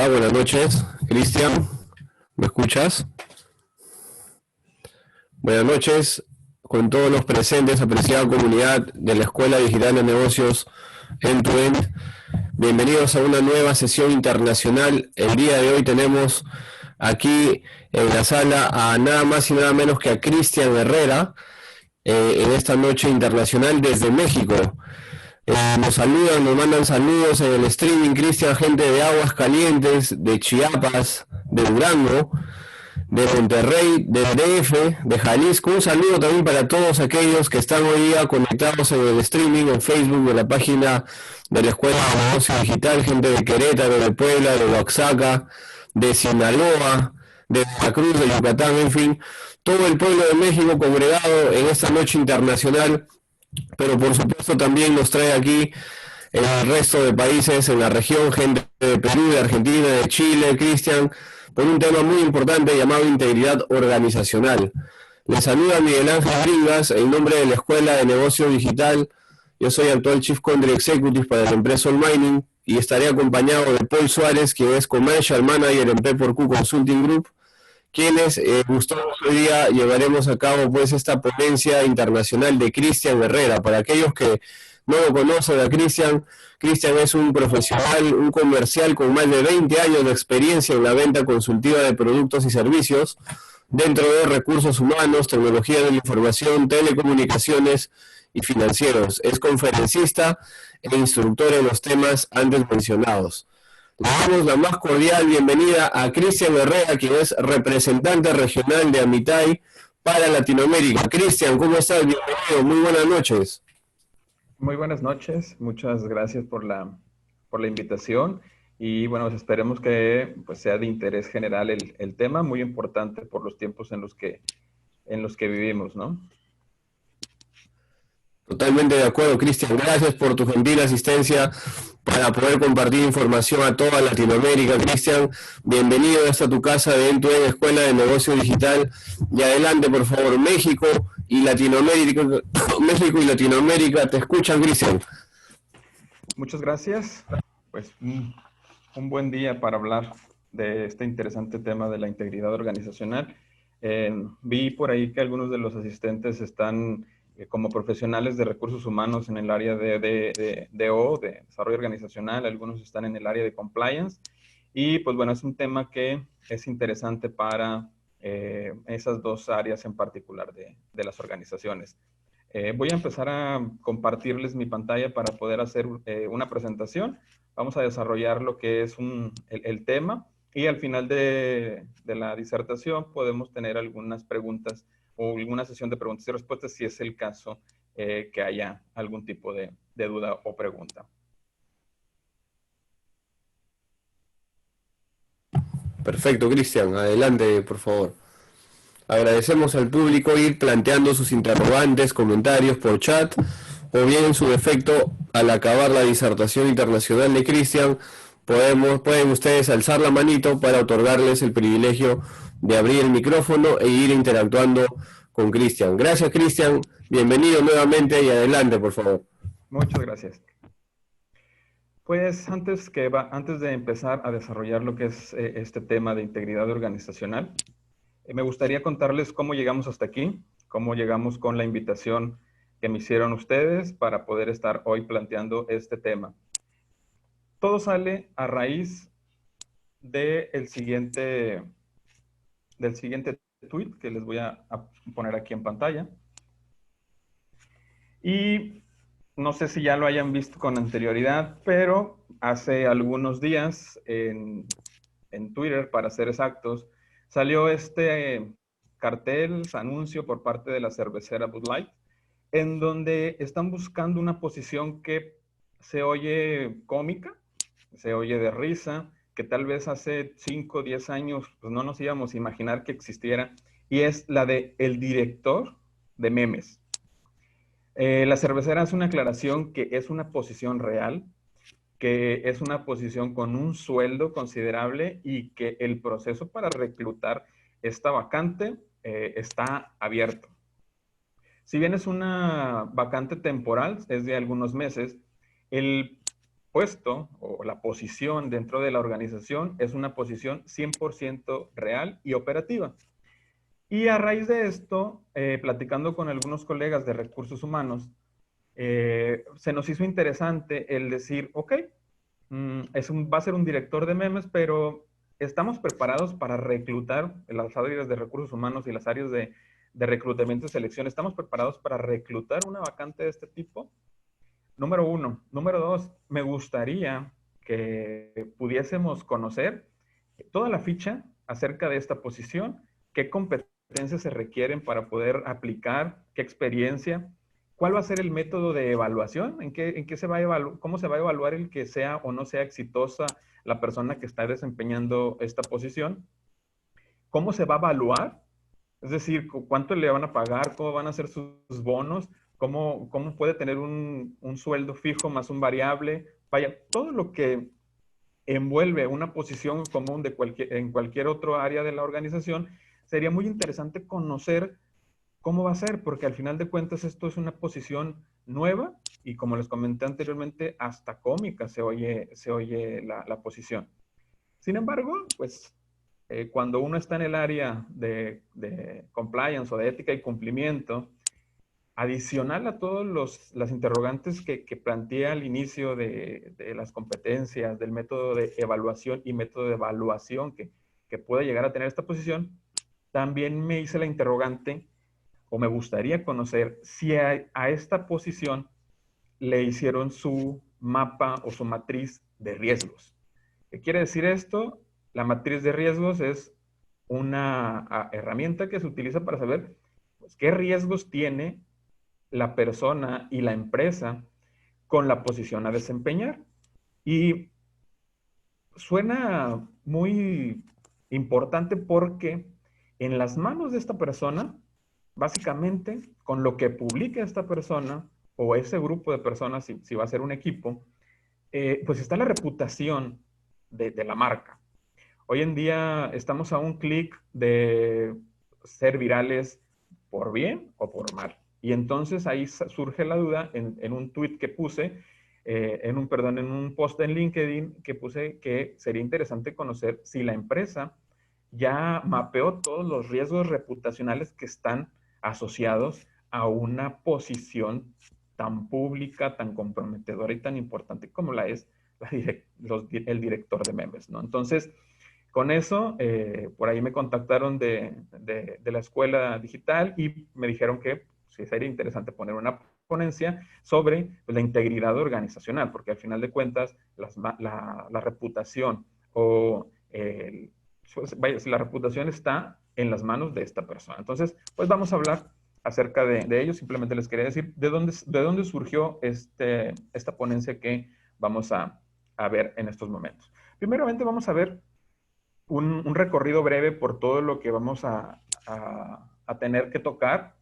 Hola, buenas noches. Cristian, ¿me escuchas? Buenas noches con todos los presentes, apreciada comunidad de la Escuela Digital de Negocios End-to-End. Bienvenidos a una nueva sesión internacional. El día de hoy tenemos aquí en la sala a nada más y nada menos que a Cristian Herrera en esta noche internacional desde México. Nos saludan, nos mandan saludos en el streaming, Cristian, gente de Aguas Calientes, de Chiapas, de Durango, de Monterrey, de DF, de Jalisco. Un saludo también para todos aquellos que están hoy día conectados en el streaming, en Facebook, de la página de la Escuela de Negocio Digital, gente de Querétaro, de Puebla, de Oaxaca, de Sinaloa, de Veracruz, de Yucatán, en fin, todo el pueblo de México congregado en esta noche internacional, pero por supuesto también nos trae aquí el resto de países en la región, gente de Perú, de Argentina, de Chile, Cristian, por un tema muy importante llamado integridad organizacional. Les saluda Miguel Ángel Bringas en nombre de la Escuela de Negocio Digital. Yo soy actual Chief Country Executive para la empresa All Mining y estaré acompañado de Paul Suárez, quien es Commercial Manager en P4Q Consulting Group, quienes gustosos hoy día llevaremos a cabo pues esta ponencia internacional de Cristian Herrera. Para aquellos que no lo conocen a Cristian, Cristian es un profesional, un comercial con más de 20 años de experiencia en la venta consultiva de productos y servicios dentro de recursos humanos, tecnología de la información, telecomunicaciones y financieros. Es conferencista e instructor en los temas antes mencionados. Le damos la más cordial bienvenida a Cristian Herrera, quien es representante regional de Amitay para Latinoamérica. Cristian, ¿cómo estás? Bienvenido, muy buenas noches. Muy buenas noches, muchas gracias por la invitación y bueno, pues esperemos que pues, sea de interés general el tema, muy importante por los tiempos en los que vivimos, ¿no? Totalmente de acuerdo, Cristian. Gracias por tu gentil asistencia para poder compartir información a toda Latinoamérica. Cristian, bienvenido a tu casa de End-to-End Escuela de Negocio Digital. Y adelante, por favor, México y Latinoamérica. México y Latinoamérica, te escuchan, Cristian. Muchas gracias. Pues un buen día para hablar de este interesante tema de la integridad organizacional. Vi por ahí que algunos de los asistentes están como profesionales de recursos humanos en el área de desarrollo organizacional, algunos están en el área de compliance, y pues bueno, es un tema que es interesante para esas dos áreas en particular de las organizaciones. Voy a empezar a compartirles mi pantalla para poder hacer una presentación. Vamos a desarrollar lo que es el tema y al final de la disertación podemos tener algunas preguntas o alguna sesión de preguntas y respuestas si es el caso que haya algún tipo de duda o pregunta. Perfecto, Cristian. Adelante, por favor. Agradecemos al público ir planteando sus interrogantes, comentarios por chat, o bien en su defecto, al acabar la disertación internacional de Cristian, pueden ustedes alzar la manito para otorgarles el privilegio de abrir el micrófono e ir interactuando con Cristian. Gracias, Cristian. Bienvenido nuevamente y adelante, por favor. Muchas gracias. Pues antes de empezar a desarrollar lo que es este tema de integridad organizacional, me gustaría contarles cómo llegamos hasta aquí, cómo llegamos con la invitación que me hicieron ustedes para poder estar hoy planteando este tema. Todo sale a raíz del siguiente tweet que les voy a poner aquí en pantalla. Y no sé si ya lo hayan visto con anterioridad, pero hace algunos días en Twitter, para ser exactos, salió este cartel, anuncio por parte de la cervecera Bud Light, en donde están buscando una posición que se oye cómica, se oye de risa, que tal vez hace 5 o 10 años pues no nos íbamos a imaginar que existiera, y es la de el director de memes. La cervecera hace una aclaración que es una posición real, que es una posición con un sueldo considerable y que el proceso para reclutar esta vacante está abierto. Si bien es una vacante temporal, es de algunos meses, el puesto o la posición dentro de la organización es una posición 100% real y operativa. Y a raíz de esto, platicando con algunos colegas de recursos humanos, se nos hizo interesante el decir, ok, va a ser un director de memes, pero estamos preparados para reclutar en las áreas de recursos humanos y las áreas de reclutamiento y selección. ¿Estamos preparados para reclutar una vacante de este tipo? Número uno. Número dos, me gustaría que pudiésemos conocer toda la ficha acerca de esta posición, qué competencias se requieren para poder aplicar, qué experiencia, cuál va a ser el método de evaluación, en qué se va a cómo se va a evaluar el que sea o no sea exitosa la persona que está desempeñando esta posición, cómo se va a evaluar, es decir, cuánto le van a pagar, cómo van a ser sus bonos, cómo puede tener un sueldo fijo más un variable, vaya, todo lo que envuelve una posición común en cualquier otro área de la organización, sería muy interesante conocer cómo va a ser, porque al final de cuentas esto es una posición nueva y como les comenté anteriormente, hasta cómica se oye la posición. Sin embargo, pues cuando uno está en el área de compliance o de ética y cumplimiento, adicional a todas las interrogantes que planteé al inicio de las competencias, del método de evaluación y método de evaluación que puede llegar a tener esta posición, también me hice la interrogante o me gustaría conocer si a esta posición le hicieron su mapa o su matriz de riesgos. ¿Qué quiere decir esto? La matriz de riesgos es una herramienta que se utiliza para saber pues, qué riesgos tiene la persona y la empresa con la posición a desempeñar. Y suena muy importante porque en las manos de esta persona, básicamente, con lo que publique esta persona o ese grupo de personas, si va a ser un equipo, pues está la reputación de la marca. Hoy en día estamos a un clic de ser virales por bien o por mal. Y entonces ahí surge la duda en un tweet que puse, en un post en LinkedIn que puse que sería interesante conocer si la empresa ya mapeó todos los riesgos reputacionales que están asociados a una posición tan pública, tan comprometedora y tan importante como la es el director de memes, ¿no? Entonces, con eso, por ahí me contactaron de la escuela digital y me dijeron que sí sería interesante poner una ponencia sobre pues, la integridad organizacional, porque al final de cuentas la reputación o vaya, si la reputación está en las manos de esta persona. Entonces, pues vamos a hablar acerca de ello. Simplemente les quería decir de dónde surgió esta ponencia que vamos a ver en estos momentos. Primeramente vamos a ver un recorrido breve por todo lo que vamos a tener que tocar.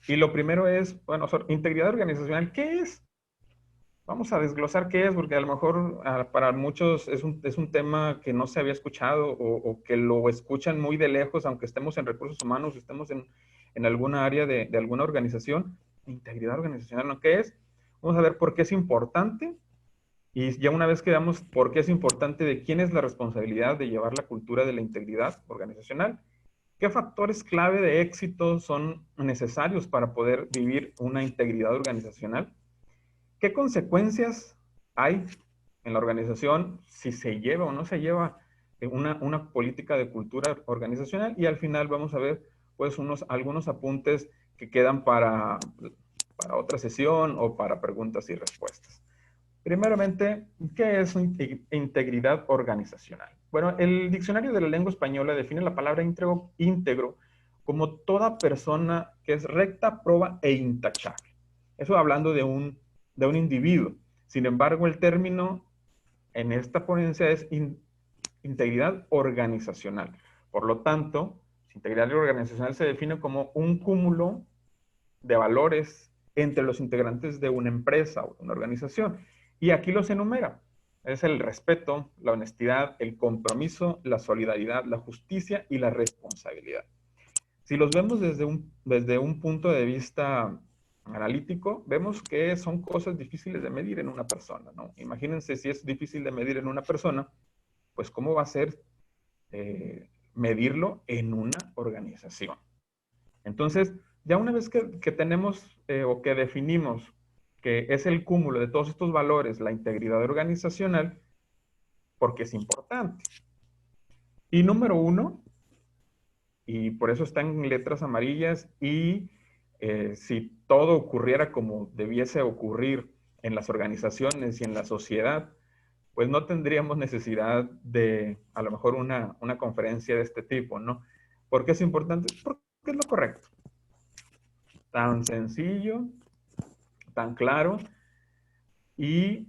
Y lo primero es, bueno, integridad organizacional. ¿Qué es? Vamos a desglosar qué es, porque a lo mejor para muchos es un tema que no se había escuchado o que lo escuchan muy de lejos, aunque estemos en recursos humanos, estemos en alguna área de alguna organización. Integridad organizacional, ¿no? ¿Qué es? Vamos a ver por qué es importante. Y ya una vez que damos por qué es importante, de quién es la responsabilidad de llevar la cultura de la integridad organizacional, qué factores clave de éxito son necesarios para poder vivir una integridad organizacional, qué consecuencias hay en la organización si se lleva o no se lleva una política de cultura organizacional, y al final vamos a ver pues algunos apuntes que quedan para otra sesión o para preguntas y respuestas. Primeramente, ¿qué es integridad organizacional? Bueno, el diccionario de la lengua española define la palabra íntegro como toda persona que es recta, proba e intachable. Eso hablando de un individuo. Sin embargo, el término en esta ponencia es integridad organizacional. Por lo tanto, integridad organizacional se define como un cúmulo de valores entre los integrantes de una empresa o una organización. Y aquí los enumera. Es el respeto, la honestidad, el compromiso, la solidaridad, la justicia y la responsabilidad. Si los vemos desde un punto de vista analítico, vemos que son cosas difíciles de medir en una persona, ¿no? Imagínense si es difícil de medir en una persona, pues cómo va a ser medirlo en una organización. Entonces, ya una vez que tenemos o que definimos que es el cúmulo de todos estos valores, la integridad organizacional, porque es importante. Y número uno, y por eso está en letras amarillas, y si todo ocurriera como debiese ocurrir en las organizaciones y en la sociedad, pues no tendríamos necesidad de a lo mejor una conferencia de este tipo, ¿no? ¿Por qué es importante? Porque es lo correcto. Tan sencillo, tan claro y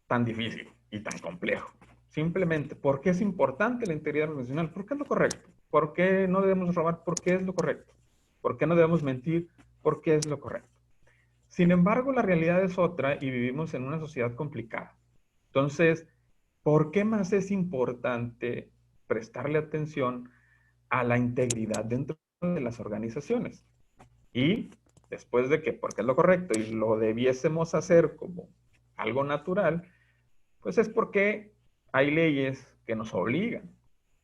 tan difícil y tan complejo. Simplemente, ¿por qué es importante la integridad organizacional? Porque es lo correcto. ¿Por qué no debemos robar? Porque es lo correcto. ¿Por qué no debemos mentir? Porque es lo correcto. Sin embargo, la realidad es otra y vivimos en una sociedad complicada. Entonces, ¿por qué más es importante prestarle atención a la integridad dentro de las organizaciones? Y después de que, porque es lo correcto y lo debiésemos hacer como algo natural, pues es porque hay leyes que nos obligan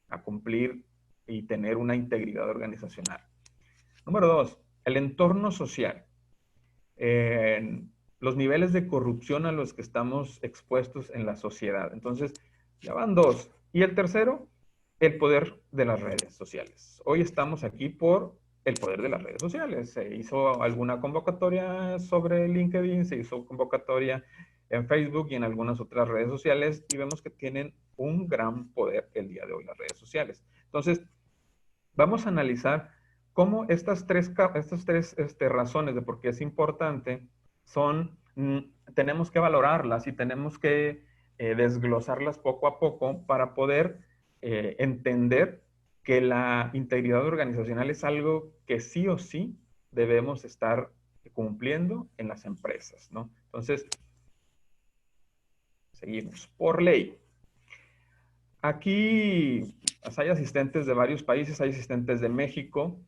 a cumplir y tener una integridad organizacional. Número dos, el entorno social. Los niveles de corrupción a los que estamos expuestos en la sociedad. Entonces, ya van dos. Y el tercero, el poder de las redes sociales. Hoy estamos aquí por el poder de las redes sociales. Se hizo alguna convocatoria sobre LinkedIn, se hizo convocatoria en Facebook y en algunas otras redes sociales y vemos que tienen un gran poder el día de hoy las redes sociales. Entonces, vamos a analizar cómo estas tres razones de por qué es importante son, tenemos que valorarlas y tenemos que desglosarlas poco a poco para poder entender que la integridad organizacional es algo que sí o sí debemos estar cumpliendo en las empresas, ¿no? Entonces, seguimos. Por ley. Aquí pues, hay asistentes de varios países, hay asistentes de México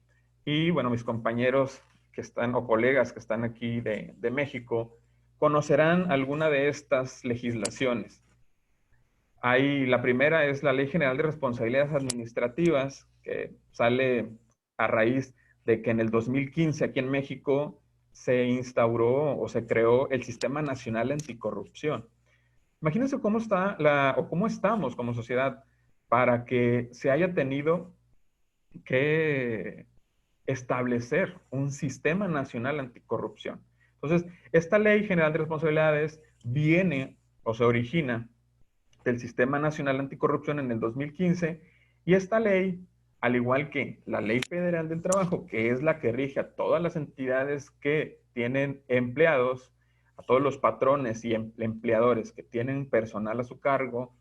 y bueno, mis compañeros que están o colegas que están aquí de México conocerán alguna de estas legislaciones. La primera es la Ley General de Responsabilidades Administrativas, que sale a raíz de que en el 2015 aquí en México se instauró o se creó el Sistema Nacional Anticorrupción. Imagínense cómo está o cómo estamos como sociedad para que se haya tenido que establecer un sistema nacional anticorrupción. Entonces, esta Ley General de Responsabilidades viene o se origina del Sistema Nacional Anticorrupción en el 2015 y esta ley, al igual que la Ley Federal del Trabajo, que es la que rige a todas las entidades que tienen empleados, a todos los patrones y empleadores que tienen personal a su cargo,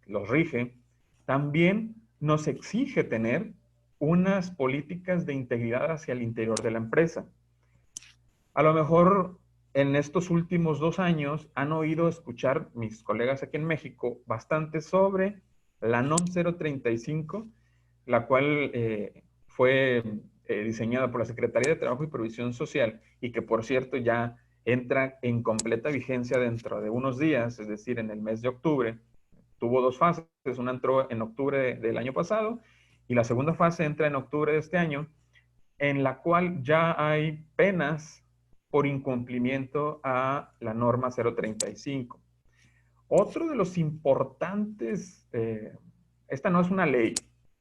los rige, también nos exige tener unas políticas de integridad hacia el interior de la empresa. A lo mejor en estos últimos 2 años han oído escuchar mis colegas aquí en México bastante sobre la NOM 035, la cual fue diseñada por la Secretaría de Trabajo y Previsión Social y que por cierto ya entra en completa vigencia dentro de unos días, es decir, en el mes de octubre. Tuvo dos fases, una entró en octubre del año pasado y la segunda fase entra en octubre de este año, en la cual ya hay penas por incumplimiento a la norma 035. Otro de los importantes, esta no es una ley,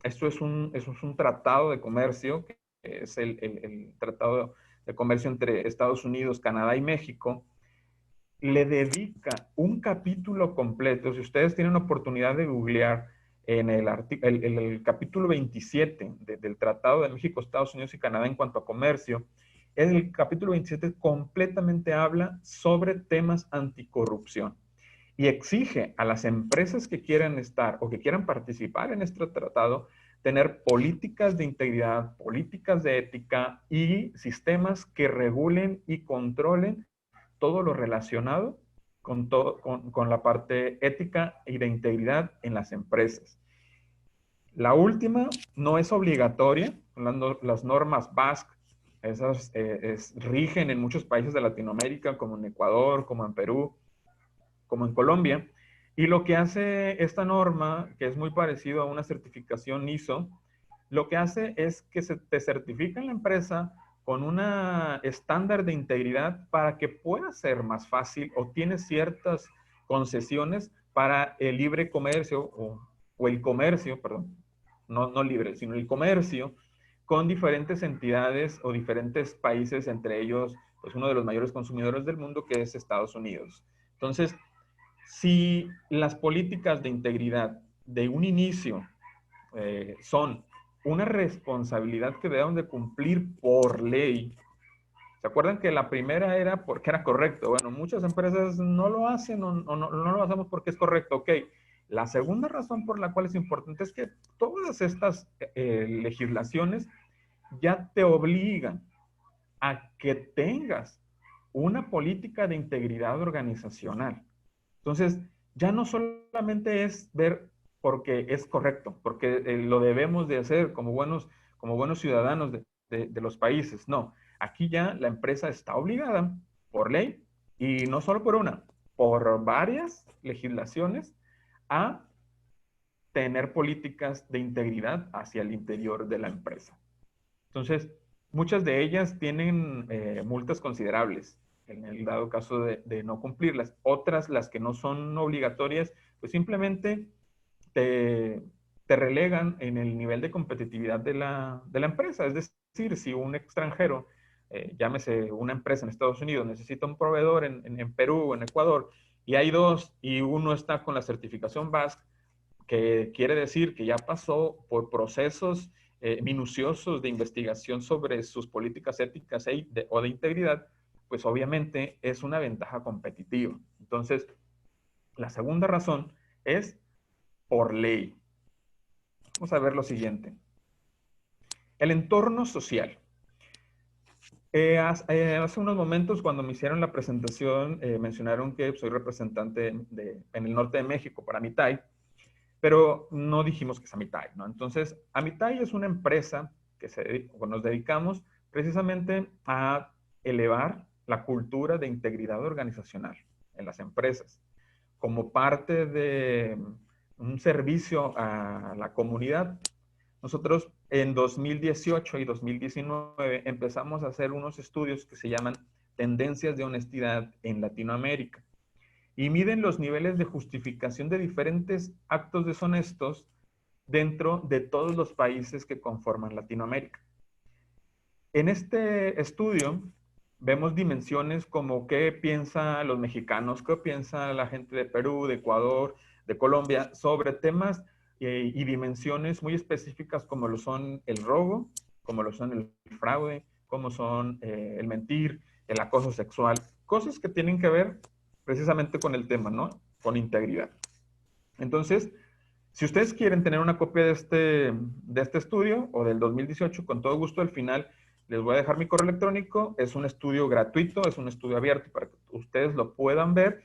esto es un tratado de comercio, que es el tratado de comercio entre Estados Unidos, Canadá y México, le dedica un capítulo completo. Si ustedes tienen oportunidad de googlear en el capítulo 27 del Tratado de México, Estados Unidos y Canadá en cuanto a comercio, el capítulo 27 completamente habla sobre temas anticorrupción y exige a las empresas que quieran estar o que quieran participar en este tratado tener políticas de integridad, políticas de ética y sistemas que regulen y controlen todo lo relacionado con la parte ética y de integridad en las empresas. La última no es obligatoria, las normas BASC Esas rigen en muchos países de Latinoamérica, como en Ecuador, como en Perú, como en Colombia. Y lo que hace esta norma, que es muy parecido a una certificación ISO, lo que hace es que se te certifica en la empresa con una estándar de integridad para que pueda ser más fácil o tiene ciertas concesiones para el libre comercio o el comercio, perdón, no libre, sino el comercio con diferentes entidades o diferentes países, entre ellos, pues uno de los mayores consumidores del mundo, que es Estados Unidos. Entonces, si las políticas de integridad de un inicio son una responsabilidad que debemos de cumplir por ley. ¿Se acuerdan que la primera era porque era correcto? Bueno, muchas empresas no lo hacen o no lo hacemos porque es correcto. Ok. La segunda razón por la cual es importante es que todas estas legislaciones ya te obligan a que tengas una política de integridad organizacional. Entonces, ya no solamente es ver porque es correcto, porque lo debemos de hacer como buenos ciudadanos de los países. No, aquí ya la empresa está obligada por ley, y no solo por una, por varias legislaciones, a tener políticas de integridad hacia el interior de la empresa. Entonces, muchas de ellas tienen multas considerables en el dado caso de no cumplirlas. Otras, las que no son obligatorias, pues simplemente te, te relegan en el nivel de competitividad de la empresa. Es decir, si un extranjero, llámese una empresa en Estados Unidos, necesita un proveedor en Perú o en Ecuador, y hay dos, y uno está con la certificación BASC, que quiere decir que ya pasó por procesos minuciosos de investigación sobre sus políticas éticas o de integridad, pues obviamente es una ventaja competitiva. Entonces, la segunda razón es por ley. Vamos a ver lo siguiente. El entorno social. Hace unos momentos, cuando me hicieron la presentación, mencionaron que soy representante en el norte de México para Mitai, pero no dijimos que es Amitai, ¿no? Entonces, Amitai es una empresa que nos dedicamos precisamente a elevar la cultura de integridad organizacional en las empresas, como parte de un servicio a la comunidad. Nosotros en 2018 y 2019 empezamos a hacer unos estudios que se llaman Tendencias de Honestidad en Latinoamérica, y miden los niveles de justificación de diferentes actos deshonestos dentro de todos los países que conforman Latinoamérica. En este estudio vemos dimensiones como qué piensan los mexicanos, qué piensa la gente de Perú, de Ecuador, de Colombia, sobre temas y dimensiones muy específicas como lo son el robo, como lo son el fraude, como son el mentir, el acoso sexual, cosas que tienen que ver precisamente con el tema, ¿no? Con integridad. Entonces, si ustedes quieren tener una copia de este estudio o del 2018, con todo gusto al final les voy a dejar mi correo electrónico. Es un estudio gratuito, es un estudio abierto para que ustedes lo puedan ver,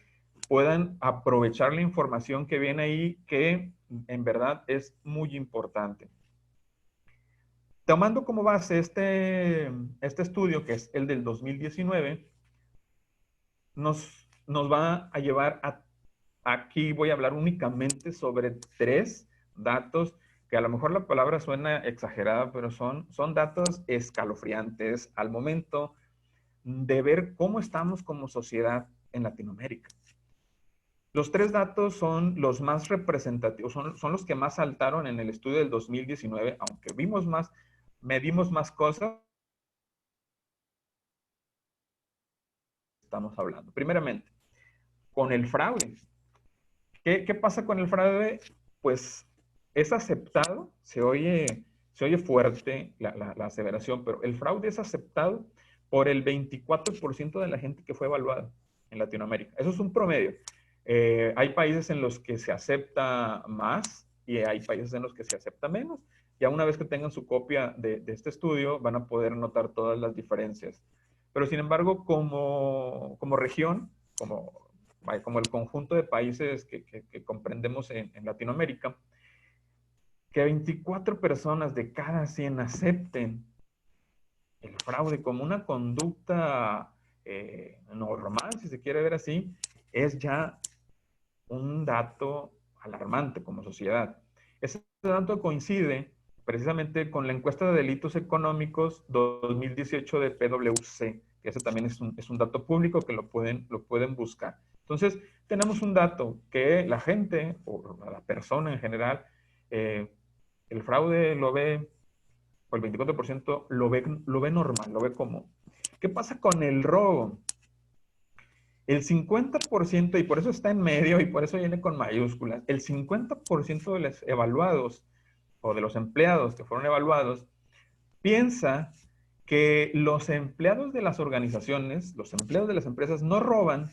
puedan aprovechar la información que viene ahí, que en verdad es muy importante. Tomando como base este estudio, que es el del 2019, nos va a llevar a... Aquí voy a hablar únicamente sobre 3 datos que a lo mejor la palabra suena exagerada, pero son datos escalofriantes al momento de ver cómo estamos como sociedad en Latinoamérica. Los 3 datos son los más representativos, son los que más saltaron en el estudio del 2019, aunque medimos más cosas, estamos hablando. Primeramente, con el fraude. ¿Qué pasa con el fraude? Pues es aceptado, se oye fuerte la aseveración, pero el fraude es aceptado por el 24% de la gente que fue evaluada en Latinoamérica. Eso es un promedio. Hay países en los que se acepta más y hay países en los que se acepta menos. Ya una vez que tengan su copia de este estudio, van a poder notar todas las diferencias. Pero sin embargo, como región, como el conjunto de países que comprendemos en Latinoamérica, que 24 personas de cada 100 acepten el fraude como una conducta normal, si se quiere ver así, es ya un dato alarmante como sociedad. Ese dato coincide precisamente con la encuesta de delitos económicos 2018 de PwC, que ese también es un dato público que lo pueden buscar. Entonces, tenemos un dato que la gente, o la persona en general, el fraude lo ve, o el 24% lo ve normal, lo ve común. ¿Qué pasa con el robo? El 50%, y por eso está en medio y por eso viene con mayúsculas, el 50% de los evaluados o de los empleados que fueron evaluados piensa que los empleados de las organizaciones, los empleados de las empresas no roban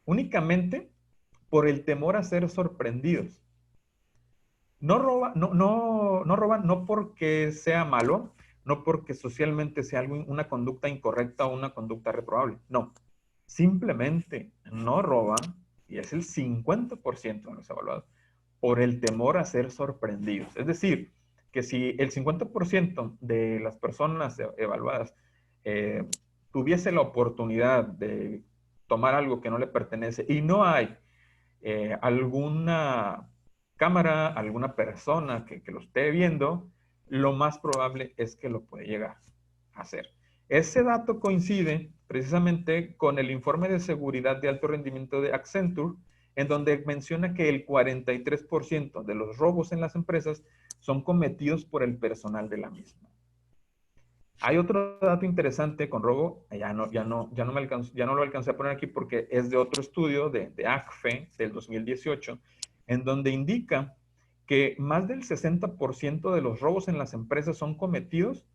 únicamente por el temor a ser sorprendidos. No roban no porque sea malo, no porque socialmente sea una conducta incorrecta o una conducta reprobable. No, simplemente no roban, y es el 50% de los evaluados, por el temor a ser sorprendidos. Es decir, que si el 50% de las personas evaluadas tuviese la oportunidad de tomar algo que no le pertenece y no hay alguna cámara, alguna persona que lo esté viendo, lo más probable es que lo puede llegar a hacer. Ese dato coincide precisamente con el informe de seguridad de alto rendimiento de Accenture, en donde menciona que el 43% de los robos en las empresas son cometidos por el personal de la misma. Hay otro dato interesante con robo, ya no lo alcancé a poner aquí porque es de otro estudio de ACFE del 2018, en donde indica que más del 60% de los robos en las empresas son cometidos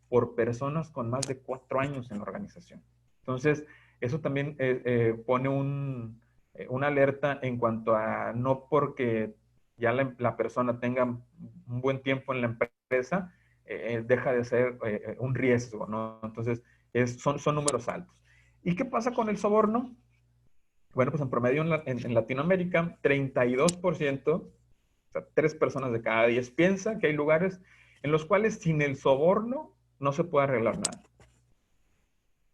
por personas con más de 4 años en la organización. Entonces, eso también pone una alerta en cuanto a no porque ya la persona tenga un buen tiempo en la empresa, deja de ser un riesgo, ¿no? Entonces, son números altos. ¿Y qué pasa con el soborno? Bueno, pues en promedio en Latinoamérica, 32%, o sea, 3 personas de cada 10 piensa que hay lugares en los cuales sin el soborno no se puede arreglar nada.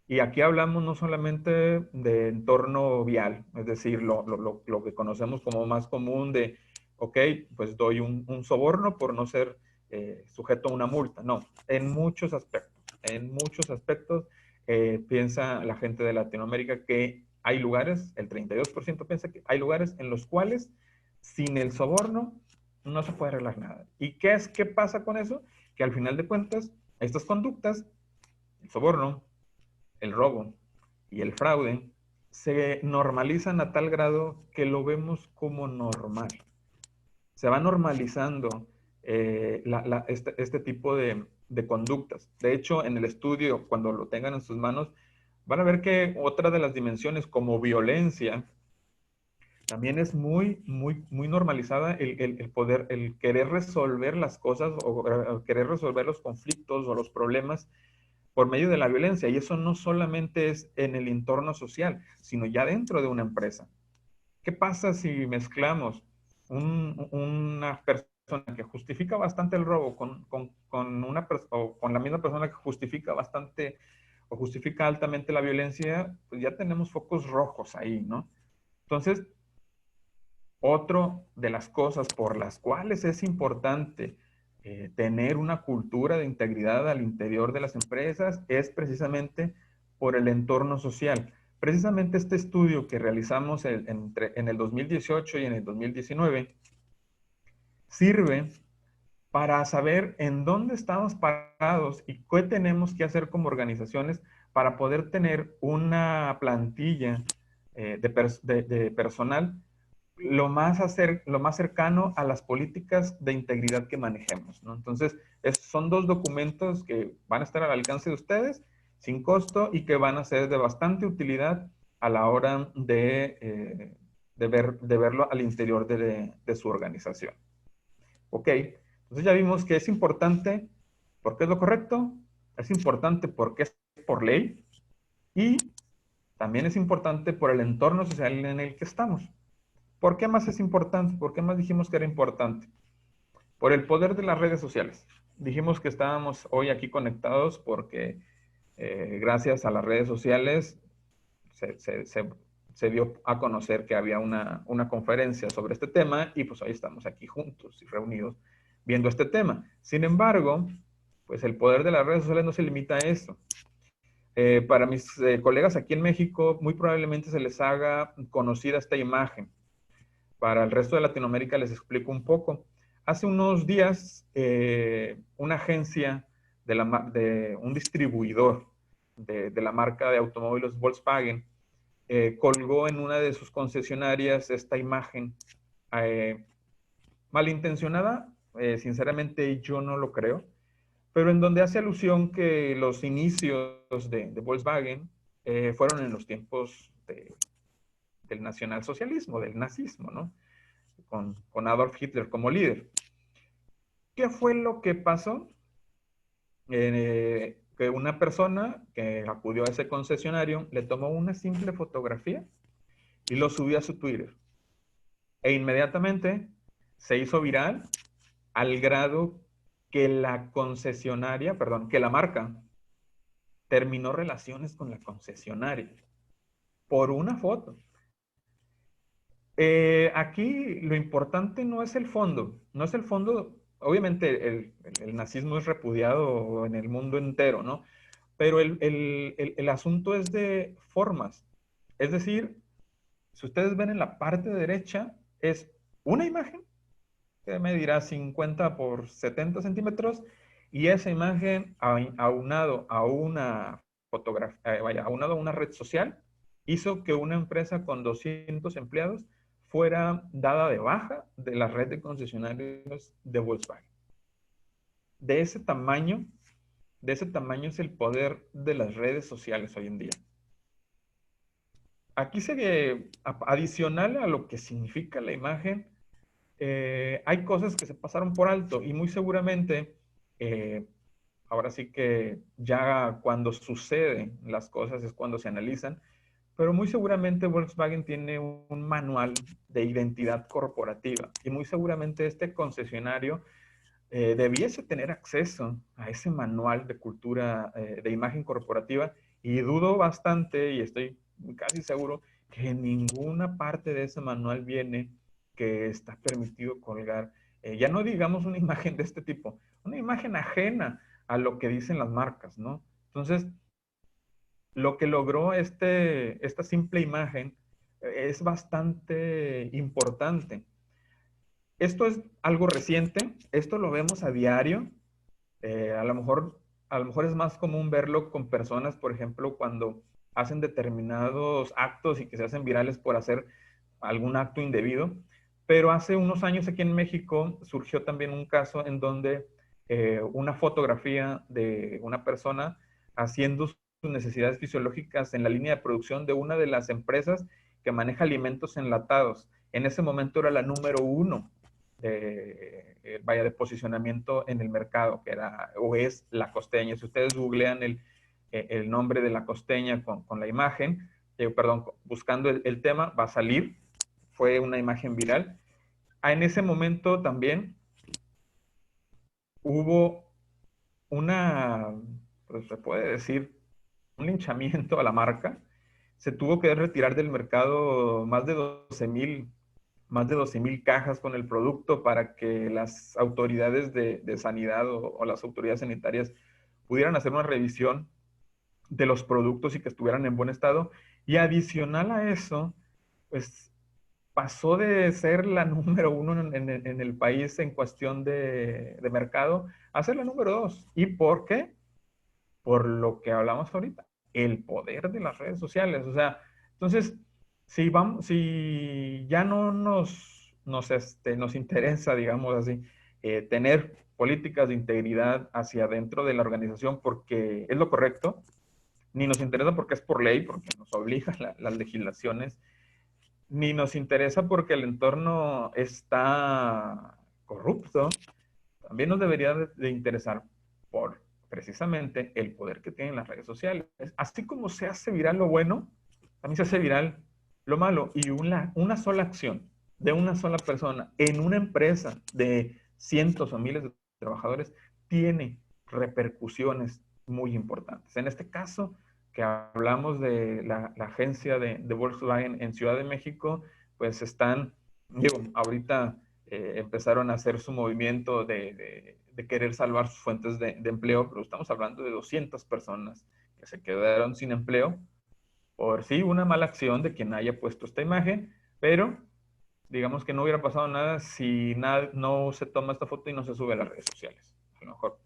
Y aquí hablamos no solamente de entorno vial, es decir, lo que conocemos como más común de, ok, pues doy un soborno por no ser sujeto a una multa. No, en muchos aspectos piensa la gente de Latinoamérica que hay lugares, el 32% piensa que hay lugares en los cuales sin el soborno no se puede arreglar nada. ¿Y qué pasa con eso? Que al final de cuentas, estas conductas, el soborno, el robo y el fraude se normalizan a tal grado que lo vemos como normal. Se va normalizando este tipo de conductas. De hecho, en el estudio, cuando lo tengan en sus manos, van a ver que otra de las dimensiones como violencia también es muy normalizada el querer resolver las cosas o querer resolver los conflictos o los problemas por medio de la violencia. Y eso no solamente es en el entorno social, sino ya dentro de una empresa. ¿Qué pasa si mezclamos una persona que justifica bastante el robo con la misma persona que justifica bastante o justifica altamente la violencia? Pues ya tenemos focos rojos ahí, ¿no? Entonces, otro de las cosas por las cuales es importante tener una cultura de integridad al interior de las empresas es precisamente por el entorno social. Precisamente este estudio que realizamos en el 2018 y en el 2019 sirve para saber en dónde estamos parados y qué tenemos que hacer como organizaciones para poder tener una plantilla de personal lo más cercano a las políticas de integridad que manejemos, ¿no? Entonces, son 2 documentos que van a estar al alcance de ustedes, sin costo, y que van a ser de bastante utilidad a la hora de verlo al interior de su organización. Ok, entonces ya vimos que es importante porque es lo correcto, es importante porque es por ley, y también es importante por el entorno social en el que estamos. ¿Por qué más es importante? ¿Por qué más dijimos que era importante? Por el poder de las redes sociales. Dijimos que estábamos hoy aquí conectados porque gracias a las redes sociales se dio a conocer que había una conferencia sobre este tema y pues hoy estamos aquí juntos y reunidos viendo este tema. Sin embargo, pues el poder de las redes sociales no se limita a eso. Para mis colegas aquí en México, muy probablemente se les haga conocida esta imagen. Para el resto de Latinoamérica les explico un poco. Hace unos días, una agencia de un distribuidor de la marca de automóviles Volkswagen colgó en una de sus concesionarias esta imagen malintencionada. Sinceramente yo no lo creo, pero en donde hace alusión que los inicios de Volkswagen fueron en los tiempos del nacionalsocialismo, del nazismo, ¿no? Con Adolf Hitler como líder. ¿Qué fue lo que pasó? Que una persona que acudió a ese concesionario le tomó una simple fotografía y lo subió a su Twitter. E inmediatamente se hizo viral al grado que la concesionaria, perdón, que la marca terminó relaciones con la concesionaria por una foto. Aquí lo importante no es el fondo, no es el fondo. Obviamente el nazismo es repudiado en el mundo entero, ¿no? Pero el asunto es de formas. Es decir, si ustedes ven en la parte derecha, es una imagen que medirá 50 por 70 centímetros y esa imagen aunado a una fotografía, aunado a una red social, hizo que una empresa con 200 empleados fuera dada de baja de la red de concesionarios de Volkswagen. De ese tamaño es el poder de las redes sociales hoy en día. Aquí adicional a lo que significa la imagen, hay cosas que se pasaron por alto y muy seguramente, ahora sí que ya cuando suceden las cosas es cuando se analizan, pero muy seguramente Volkswagen tiene un manual de identidad corporativa y muy seguramente este concesionario debiese tener acceso a ese manual de cultura de imagen corporativa y dudo bastante y estoy casi seguro que en ninguna parte de ese manual viene que está permitido colgar, ya no digamos una imagen de este tipo, una imagen ajena a lo que dicen las marcas, ¿no? Entonces, lo que logró esta simple imagen es bastante importante. Esto es algo reciente, esto lo vemos a diario. A lo mejor es más común verlo con personas, por ejemplo, cuando hacen determinados actos y que se hacen virales por hacer algún acto indebido. Pero hace unos años aquí en México surgió también un caso en donde una fotografía de una persona haciendo sus necesidades fisiológicas en la línea de producción de una de las empresas que maneja alimentos enlatados. En ese momento era la número 1 de posicionamiento en el mercado, que era o es La Costeña. Si ustedes googlean el nombre de La Costeña con la imagen, perdón, buscando el tema, va a salir. Fue una imagen viral. En ese momento también hubo pues se puede decir, un linchamiento a la marca. Se tuvo que retirar del mercado más de 12,000 cajas con el producto para que las autoridades de sanidad o las autoridades sanitarias pudieran hacer una revisión de los productos y que estuvieran en buen estado. Y adicional a eso, pues pasó de ser la número 1 en el país en cuestión de mercado a ser la número 2. ¿Y por qué? Por lo que hablamos ahorita, el poder de las redes sociales. O sea, entonces, si ya no nos interesa, digamos así, tener políticas de integridad hacia adentro de la organización porque es lo correcto, ni nos interesa porque es por ley, porque nos obligan las legislaciones, ni nos interesa porque el entorno está corrupto, también nos debería de interesar por precisamente el poder que tienen las redes sociales. Así como se hace viral lo bueno, también se hace viral lo malo. Y una sola acción de una sola persona en una empresa de cientos o miles de trabajadores tiene repercusiones muy importantes. En este caso, que hablamos de la agencia de Volkswagen en Ciudad de México, pues están, digo, ahorita empezaron a hacer su movimiento de querer salvar sus fuentes de empleo, pero estamos hablando de 200 personas que se quedaron sin empleo por sí una mala acción de quien haya puesto esta imagen, pero digamos que no hubiera pasado nada si no se toma esta foto y no se sube a las redes sociales. A lo mejor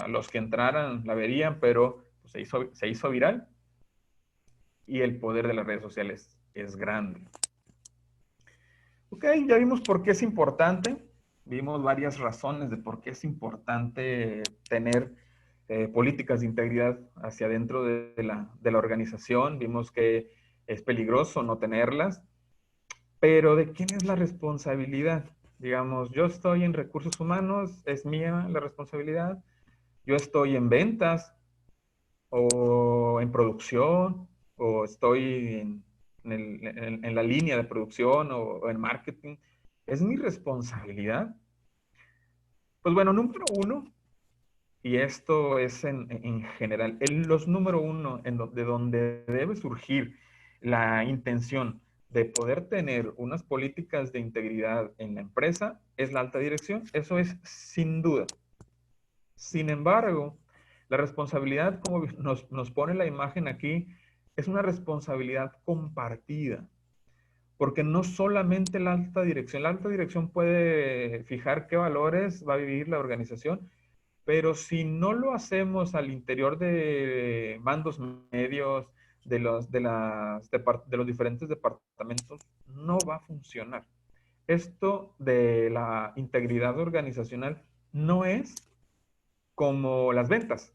los que entraran la verían, pero pues, se hizo viral y el poder de las redes sociales es grande. Ok, ya vimos por qué es importante. Vimos varias razones de por qué es importante tener políticas de integridad hacia adentro de la organización. Vimos que es peligroso no tenerlas. Pero ¿de quién es la responsabilidad? Digamos, yo estoy en recursos humanos, es mía la responsabilidad. Yo estoy en ventas o en producción o estoy en la línea de producción o en marketing. ¿Es mi responsabilidad? Pues bueno, número uno, y esto es en general, los número uno de donde debe surgir la intención de poder tener unas políticas de integridad en la empresa es la alta dirección. Eso es sin duda. Sin embargo, la responsabilidad, como nos pone la imagen aquí, es una responsabilidad compartida. Porque no solamente la alta dirección puede fijar qué valores va a vivir la organización, pero si no lo hacemos al interior de mandos medios, de los diferentes departamentos, no va a funcionar. Esto de la integridad organizacional no es como las ventas.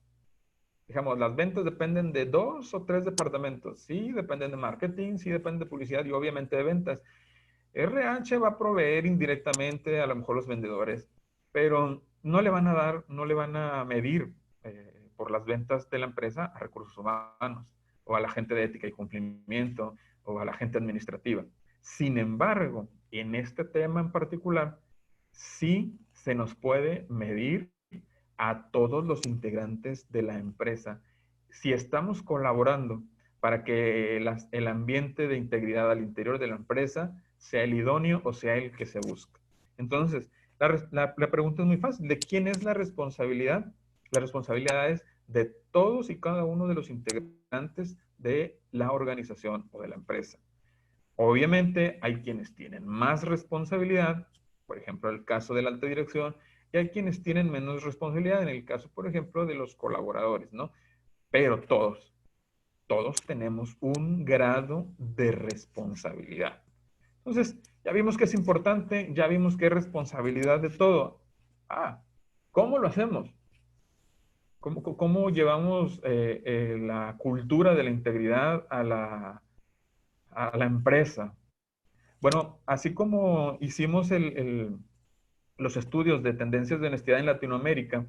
Digamos, las ventas dependen de 2 o 3 departamentos. Sí, dependen de marketing, sí, dependen de publicidad y obviamente de ventas. RH va a proveer indirectamente a lo mejor los vendedores, pero no le van a dar, no le van a medir por las ventas de la empresa a recursos humanos o a la gente de ética y cumplimiento o a la gente administrativa. Sin embargo, en este tema en particular, sí se nos puede medir a todos los integrantes de la empresa si estamos colaborando para que el ambiente de integridad al interior de la empresa sea el idóneo o sea el que se busca. Entonces, la pregunta es muy fácil. ¿De quién es la responsabilidad? La responsabilidad es de todos y cada uno de los integrantes de la organización o de la empresa. Obviamente hay quienes tienen más responsabilidad, por ejemplo, el caso de la alta dirección, y hay quienes tienen menos responsabilidad, en el caso, por ejemplo, de los colaboradores, ¿no? Pero todos tenemos un grado de responsabilidad. Entonces, ya vimos que es importante, ya vimos que es responsabilidad de todo. ¿Cómo lo hacemos? ¿Cómo llevamos la cultura de la integridad a la empresa? Bueno, así como hicimos los estudios de tendencias de honestidad en Latinoamérica,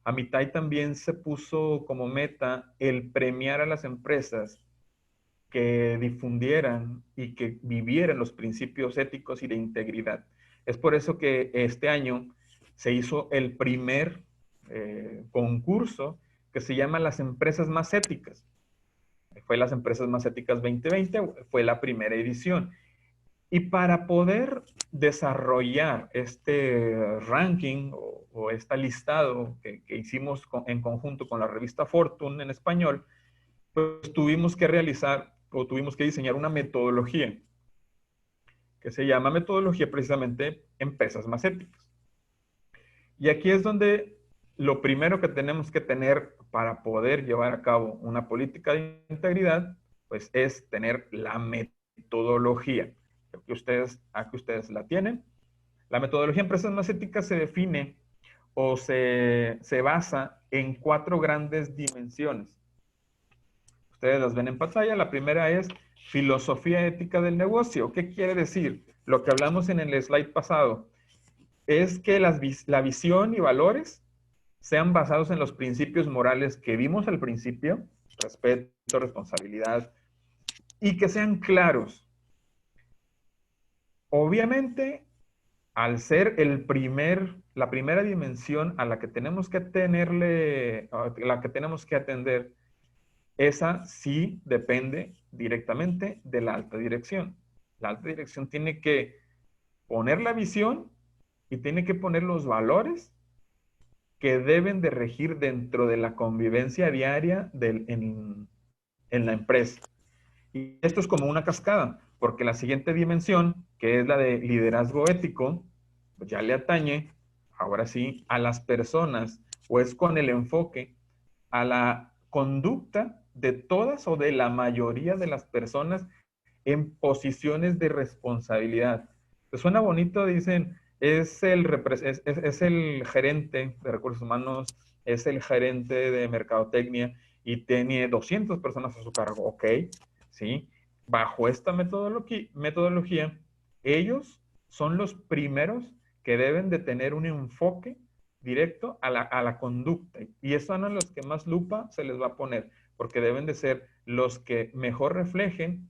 Amitai también se puso como meta el premiar a las empresas que difundieran y que vivieran los principios éticos y de integridad. Es por eso que este año se hizo el primer concurso que se llama Las Empresas Más Éticas. Fue las Empresas Más Éticas 2020, fue la primera edición. Y para poder desarrollar este ranking o este listado que hicimos en conjunto con la revista Fortune en español, pues tuvimos que realizar o tuvimos que diseñar una metodología que se llama metodología precisamente Empresas Más Éticas. Y aquí es donde lo primero que tenemos que tener para poder llevar a cabo una política de integridad, pues es tener la metodología. Aquí ustedes la tienen. La metodología Empresas Más Éticas se define o se basa en 4 grandes dimensiones. Ustedes las ven en pantalla. La primera es filosofía ética del negocio. ¿Qué quiere decir? Lo que hablamos en el slide pasado es que la visión y valores sean basados en los principios morales que vimos al principio, respeto, responsabilidad, y que sean claros. Obviamente, al ser la primera dimensión a la que tenemos que la que tenemos que atender, esa sí depende directamente de la alta dirección. La alta dirección tiene que poner la visión y tiene que poner los valores que deben de regir dentro de la convivencia diaria en la empresa. Y esto es como una cascada, porque la siguiente dimensión, que es la de liderazgo ético, pues ya le atañe, ahora sí, a las personas, o es con el enfoque a la conducta de todas o de la mayoría de las personas en posiciones de responsabilidad. Pues suena bonito, dicen, es el gerente de recursos humanos, es el gerente de mercadotecnia y tiene 200 personas a su cargo, ok, ¿sí? Bajo esta metodología, ellos son los primeros que deben de tener un enfoque directo a la conducta. Y esos son a los que más lupa se les va a poner, porque deben de ser los que mejor reflejen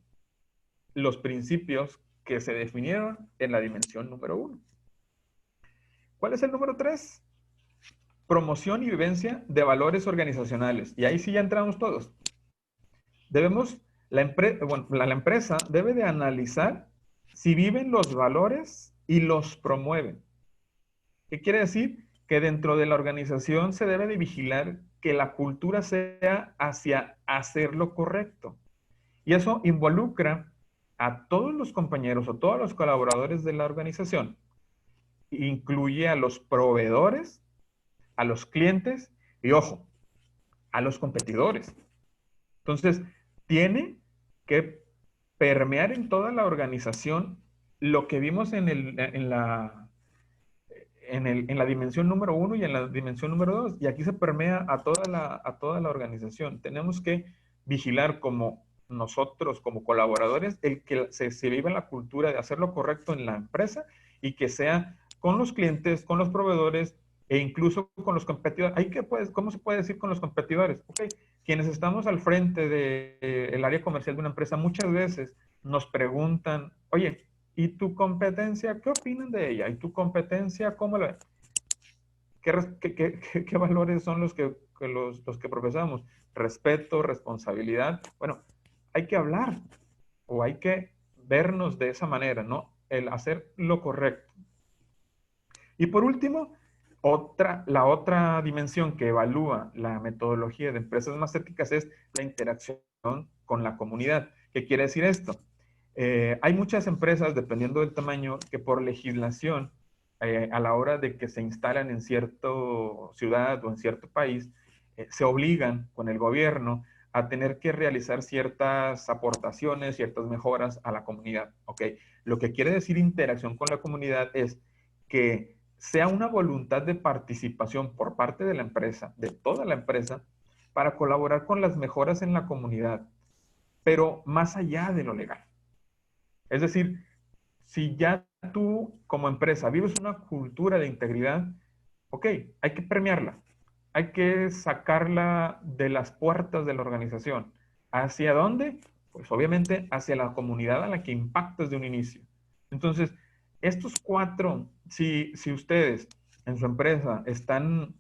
los principios que se definieron en la dimensión número 1. ¿Cuál es el número 3? Promoción y vivencia de valores organizacionales. Y ahí sí ya entramos todos. Debemos, la empresa debe de analizar si viven los valores y los promueven. ¿Qué quiere decir? Que dentro de la organización se debe de vigilar que la cultura sea hacia hacer lo correcto. Y eso involucra a todos los compañeros o todos los colaboradores de la organización. Incluye a los proveedores, a los clientes y, ojo, a los competidores. Entonces, tiene que permear en toda la organización lo que vimos en la dimensión número 1 y en la dimensión número 2. Y aquí se permea a toda la organización. Tenemos que vigilar como nosotros, como colaboradores, el que se viva la cultura de hacer lo correcto en la empresa y que sea con los clientes, con los proveedores e incluso con los competidores. ¿Cómo se puede decir con los competidores? Ok, quienes estamos al frente del área comercial de una empresa muchas veces nos preguntan, oye, ¿y tu competencia? ¿Qué opinan de ella? ¿Y tu competencia cómo la ven? ¿Qué valores son los que profesamos? Respeto, responsabilidad. Bueno, hay que hablar o hay que vernos de esa manera, ¿no? El hacer lo correcto. Y por último, la otra dimensión que evalúa la metodología de empresas más éticas es la interacción con la comunidad. ¿Qué quiere decir esto? Hay muchas empresas, dependiendo del tamaño, que por legislación, a la hora de que se instalan en cierta ciudad o en cierto país, se obligan con el gobierno a tener que realizar ciertas aportaciones, ciertas mejoras a la comunidad. ¿Ok? Lo que quiere decir interacción con la comunidad es que sea una voluntad de participación por parte de la empresa, de toda la empresa, para colaborar con las mejoras en la comunidad, pero más allá de lo legal. Es decir, si ya tú como empresa vives una cultura de integridad, ok, hay que premiarla, hay que sacarla de las puertas de la organización. ¿Hacia dónde? Pues obviamente hacia la comunidad a la que impactas de un inicio. Entonces, estos cuatro, si ustedes en su empresa están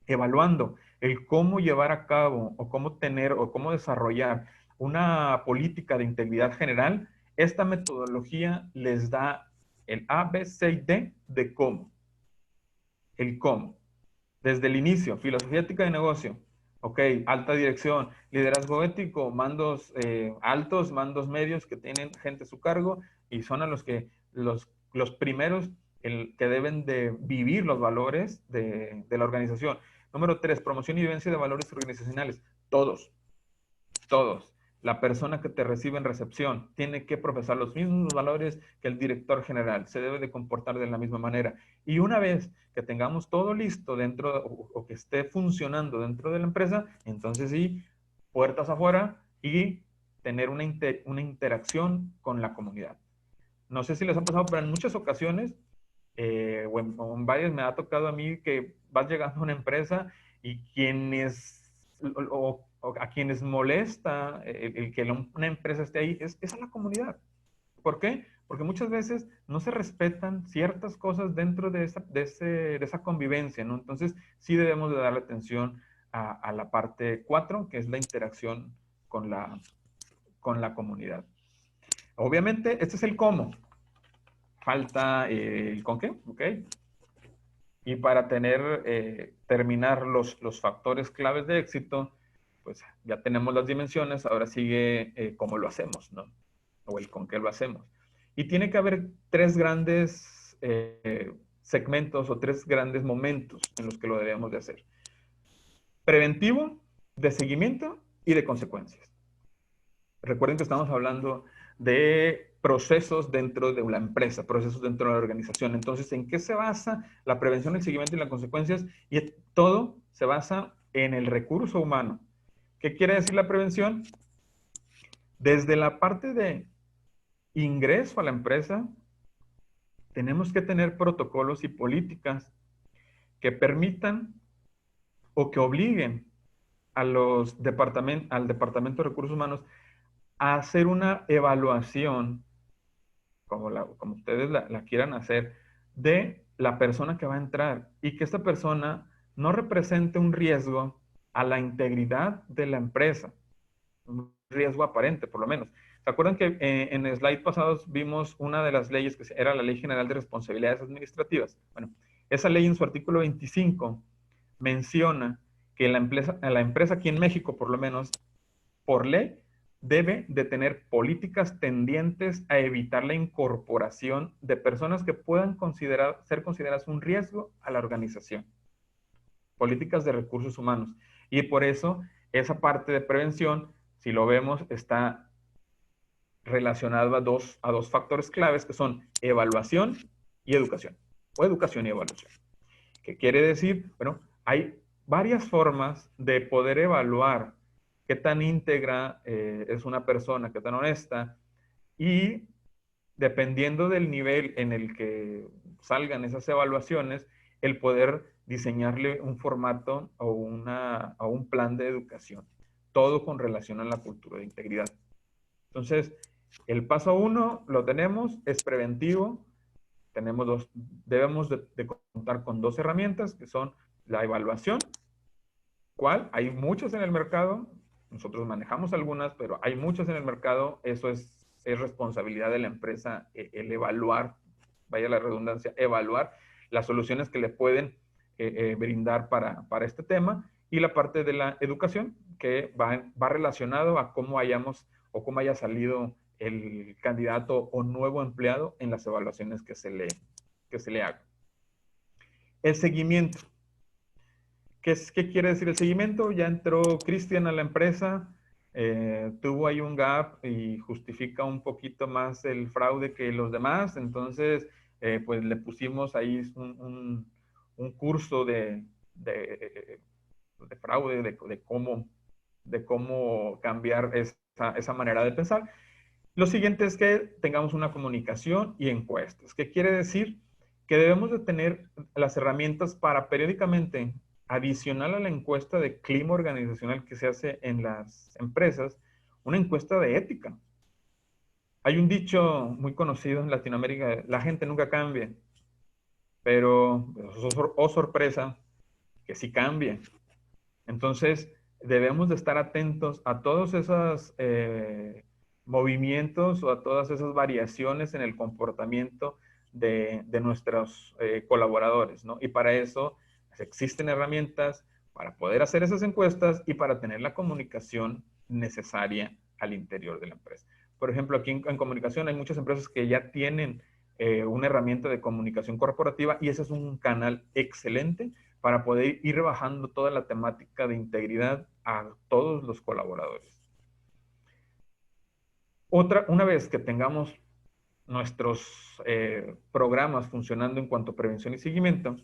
evaluando el cómo llevar a cabo o cómo tener o cómo desarrollar una política de integridad general, esta metodología les da el A, B, C y D de cómo. El cómo. Desde el inicio, filosofía ética de negocio. Ok, alta dirección, liderazgo ético, mandos altos, mandos medios que tienen gente a su cargo y son a los que los primeros que deben de vivir los valores de la organización. Número 3, promoción y vivencia de valores organizacionales. Todos. La persona que te recibe en recepción tiene que profesar los mismos valores que el director general. Se debe de comportar de la misma manera. Y una vez que tengamos todo listo dentro o que esté funcionando dentro de la empresa, entonces sí, puertas afuera y tener una interacción con la comunidad. No sé si les ha pasado, pero en muchas ocasiones o en varias me ha tocado a mí que vas llegando a una empresa y a quienes molesta el que una empresa esté ahí es a la comunidad. ¿Por qué? porque muchas veces no se respetan ciertas cosas dentro de esa convivencia, ¿no? Entonces, sí debemos de darle atención a la parte 4, que es la interacción con la comunidad. Obviamente, este es el cómo. Falta el con qué, ¿ok? Y para terminar los factores claves de éxito, pues ya tenemos las dimensiones, ahora sigue cómo lo hacemos, ¿no? O el con qué lo hacemos. Y tiene que haber tres grandes segmentos o tres grandes momentos en los que lo debemos de hacer. Preventivo, de seguimiento y de consecuencias. Recuerden que estamos hablando de procesos dentro de la empresa, procesos dentro de la organización. Entonces, ¿en qué se basa la prevención, el seguimiento y las consecuencias? Y todo se basa en el recurso humano. ¿Qué quiere decir la prevención? Desde la parte de ingreso a la empresa, tenemos que tener protocolos y políticas que permitan o que obliguen al Departamento de Recursos Humanos a hacer una evaluación como ustedes la quieran hacer, de la persona que va a entrar y que esta persona no represente un riesgo a la integridad de la empresa, un riesgo aparente, por lo menos. ¿Se acuerdan que en slides pasados vimos una de las leyes que era la Ley General de Responsabilidades Administrativas? Bueno, esa ley en su artículo 25 menciona que la empresa aquí en México, por lo menos, por ley, debe de tener políticas tendientes a evitar la incorporación de personas que puedan ser consideradas un riesgo a la organización. Políticas de recursos humanos. Y por eso, esa parte de prevención, si lo vemos, está relacionado a dos factores claves que son evaluación y educación. O educación y evaluación. ¿Qué quiere decir? Bueno, hay varias formas de poder evaluar qué tan íntegra es una persona, qué tan honesta, y dependiendo del nivel en el que salgan esas evaluaciones, el poder diseñarle un formato o un plan de educación, todo con relación a la cultura de integridad. Entonces, el paso 1 lo tenemos, es preventivo. Debemos de contar con dos herramientas que son la evaluación, cual hay muchas en el mercado, nosotros manejamos algunas, pero hay muchas en el mercado, eso es responsabilidad de la empresa el evaluar, vaya la redundancia, evaluar las soluciones que le pueden brindar para este tema, y la parte de la educación, que va relacionado a cómo hayamos o cómo haya salido el candidato o nuevo empleado en las evaluaciones que se le haga. El seguimiento. ¿Qué quiere decir el seguimiento? Ya entró Cristian a la empresa, tuvo ahí un gap y justifica un poquito más el fraude que los demás, entonces pues le pusimos ahí un curso de fraude, de cómo cambiar esa manera de pensar. Lo siguiente es que tengamos una comunicación y encuestas. ¿Qué quiere decir? Que debemos de tener las herramientas para periódicamente, adicional a la encuesta de clima organizacional que se hace en las empresas, una encuesta de ética. Hay un dicho muy conocido en Latinoamérica: la gente nunca cambia, pero oh sorpresa, que sí cambia. Entonces, debemos de estar atentos a todos esos movimientos o a todas esas variaciones en el comportamiento de nuestros colaboradores, ¿no? Y para eso pues, existen herramientas para poder hacer esas encuestas y para tener la comunicación necesaria al interior de la empresa. Por ejemplo, aquí en comunicación hay muchas empresas que ya tienen una herramienta de comunicación corporativa, y ese es un canal excelente para poder ir bajando toda la temática de integridad a todos los colaboradores. Una vez que tengamos nuestros programas funcionando en cuanto a prevención y seguimiento,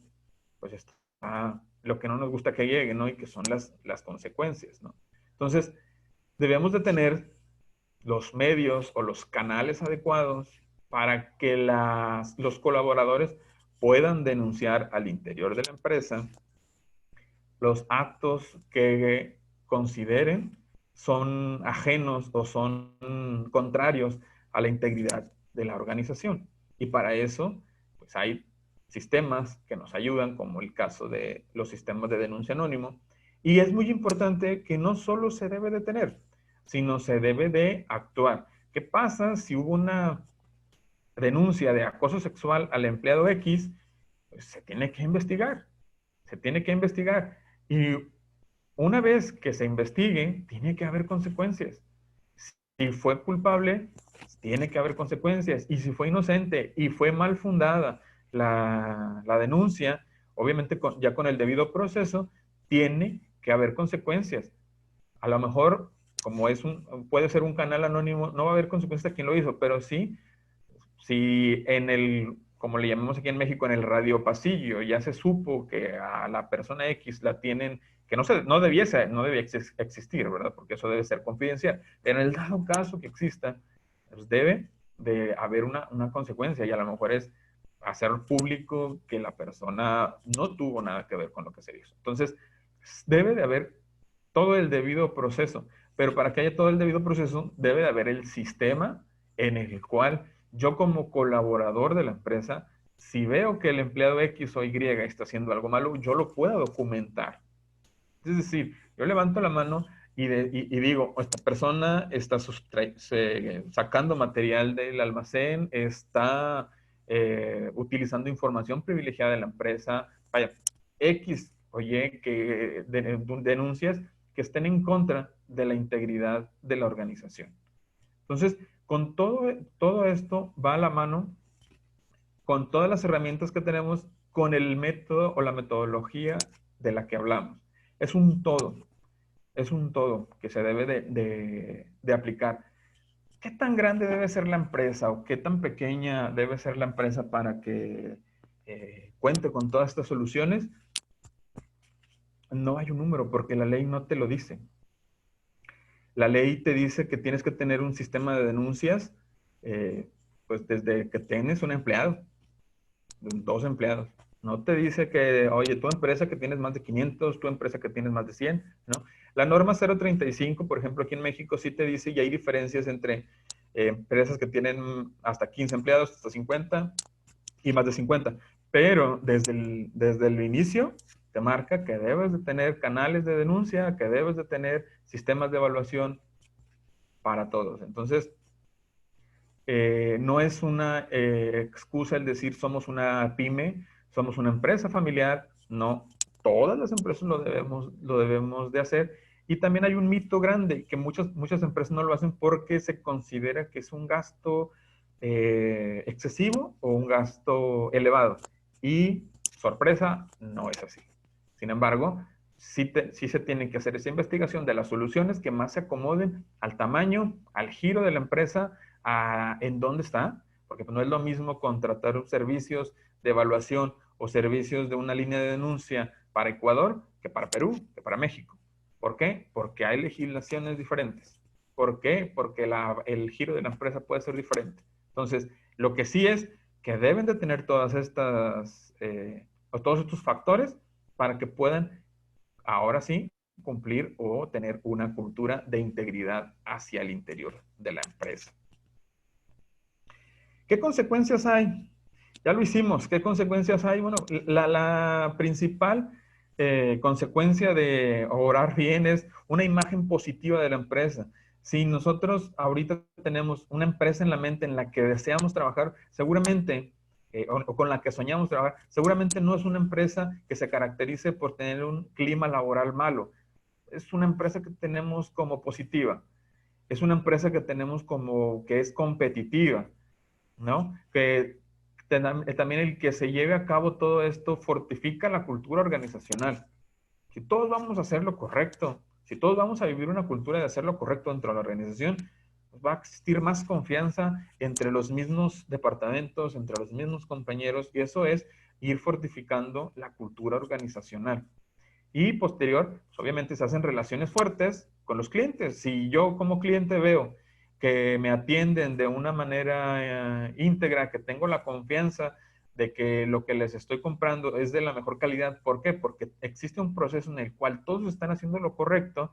pues está lo que no nos gusta que llegue, ¿no? Y que son las consecuencias, ¿no? Entonces, debemos de tener los medios o los canales adecuados para que los colaboradores puedan denunciar al interior de la empresa los actos que consideren son ajenos o son contrarios a la integridad de la organización. Y para eso, pues hay sistemas que nos ayudan, como el caso de los sistemas de denuncia anónimo. Y es muy importante que no solo se debe de tener, sino se debe de actuar. ¿Qué pasa si hubo una denuncia de acoso sexual al empleado X? Pues se tiene que investigar, se tiene que investigar. Y una vez que se investigue, tiene que haber consecuencias. Si fue culpable, tiene que haber consecuencias. Y si fue inocente y fue mal fundada la denuncia, obviamente ya con el debido proceso, tiene que haber consecuencias. A lo mejor, como puede ser un canal anónimo, no va a haber consecuencias a quien lo hizo, pero sí, si como le llamamos aquí en México, en el radio pasillo, ya se supo que a la persona X la tienen, que no debía existir, ¿verdad? Porque eso debe ser confidencial. Pero en el dado caso que exista, pues debe de haber una consecuencia, y a lo mejor es hacer público que la persona no tuvo nada que ver con lo que se hizo. Entonces, debe de haber todo el debido proceso, pero para que haya todo el debido proceso, debe de haber el sistema en el cual yo, como colaborador de la empresa, si veo que el empleado X o Y está haciendo algo malo, yo lo pueda documentar. Es decir, yo levanto la mano y digo, esta persona está sacando material del almacén, está utilizando información privilegiada de la empresa, vaya, X o Y, que denuncias que estén en contra de la integridad de la organización. Entonces, con todo esto va a la mano, con todas las herramientas que tenemos, con el método o la metodología de la que hablamos. Es un todo que se debe de aplicar. ¿Qué tan grande debe ser la empresa o qué tan pequeña debe ser la empresa para que cuente con todas estas soluciones? No hay un número, porque la ley no te lo dice. La ley te dice que tienes que tener un sistema de denuncias, pues desde que tienes un empleado, 2 empleados. No te dice que, oye, tu empresa que tienes más de 500, tu empresa que tienes más de 100, ¿no? La norma 035, por ejemplo, aquí en México sí te dice, y hay diferencias entre empresas que tienen hasta 15 empleados, hasta 50 y más de 50. Pero desde el inicio te marca que debes de tener canales de denuncia, que debes de tener sistemas de evaluación para todos. Entonces, no es una excusa el decir somos una pyme, somos una empresa familiar. No, todas las empresas lo debemos de hacer. Y también hay un mito grande que muchas empresas no lo hacen porque se considera que es un gasto excesivo o un gasto elevado. Y, sorpresa, no es así. Sin embargo, sí se tiene que hacer esa investigación de las soluciones que más se acomoden al tamaño, al giro de la empresa, en dónde está, porque no es lo mismo contratar servicios de evaluación o servicios de una línea de denuncia para Ecuador que para Perú, que para México. ¿Por qué? Porque hay legislaciones diferentes. ¿Por qué? Porque el giro de la empresa puede ser diferente. Entonces, lo que sí es que deben de tener todos estos factores para que puedan, ahora sí, cumplir o tener una cultura de integridad hacia el interior de la empresa. ¿Qué consecuencias hay? Ya lo hicimos. ¿Qué consecuencias hay? Bueno, la principal consecuencia de orar bien es una imagen positiva de la empresa. Si nosotros ahorita tenemos una empresa en la mente en la que deseamos trabajar, seguramente, o con la que soñamos trabajar, seguramente no es una empresa que se caracterice por tener un clima laboral malo. Es una empresa que tenemos como positiva. Es una empresa que tenemos como que es competitiva, ¿no? Que también el que se lleve a cabo todo esto fortifica la cultura organizacional. Si todos vamos a hacer lo correcto, si todos vamos a vivir una cultura de hacer lo correcto dentro de la organización, pues va a existir más confianza entre los mismos departamentos, entre los mismos compañeros, y eso es ir fortificando la cultura organizacional. Y posterior, pues obviamente se hacen relaciones fuertes con los clientes. Si yo como cliente veo que me atienden de una manera íntegra, que tengo la confianza de que lo que les estoy comprando es de la mejor calidad. ¿Por qué? Porque existe un proceso en el cual todos están haciendo lo correcto,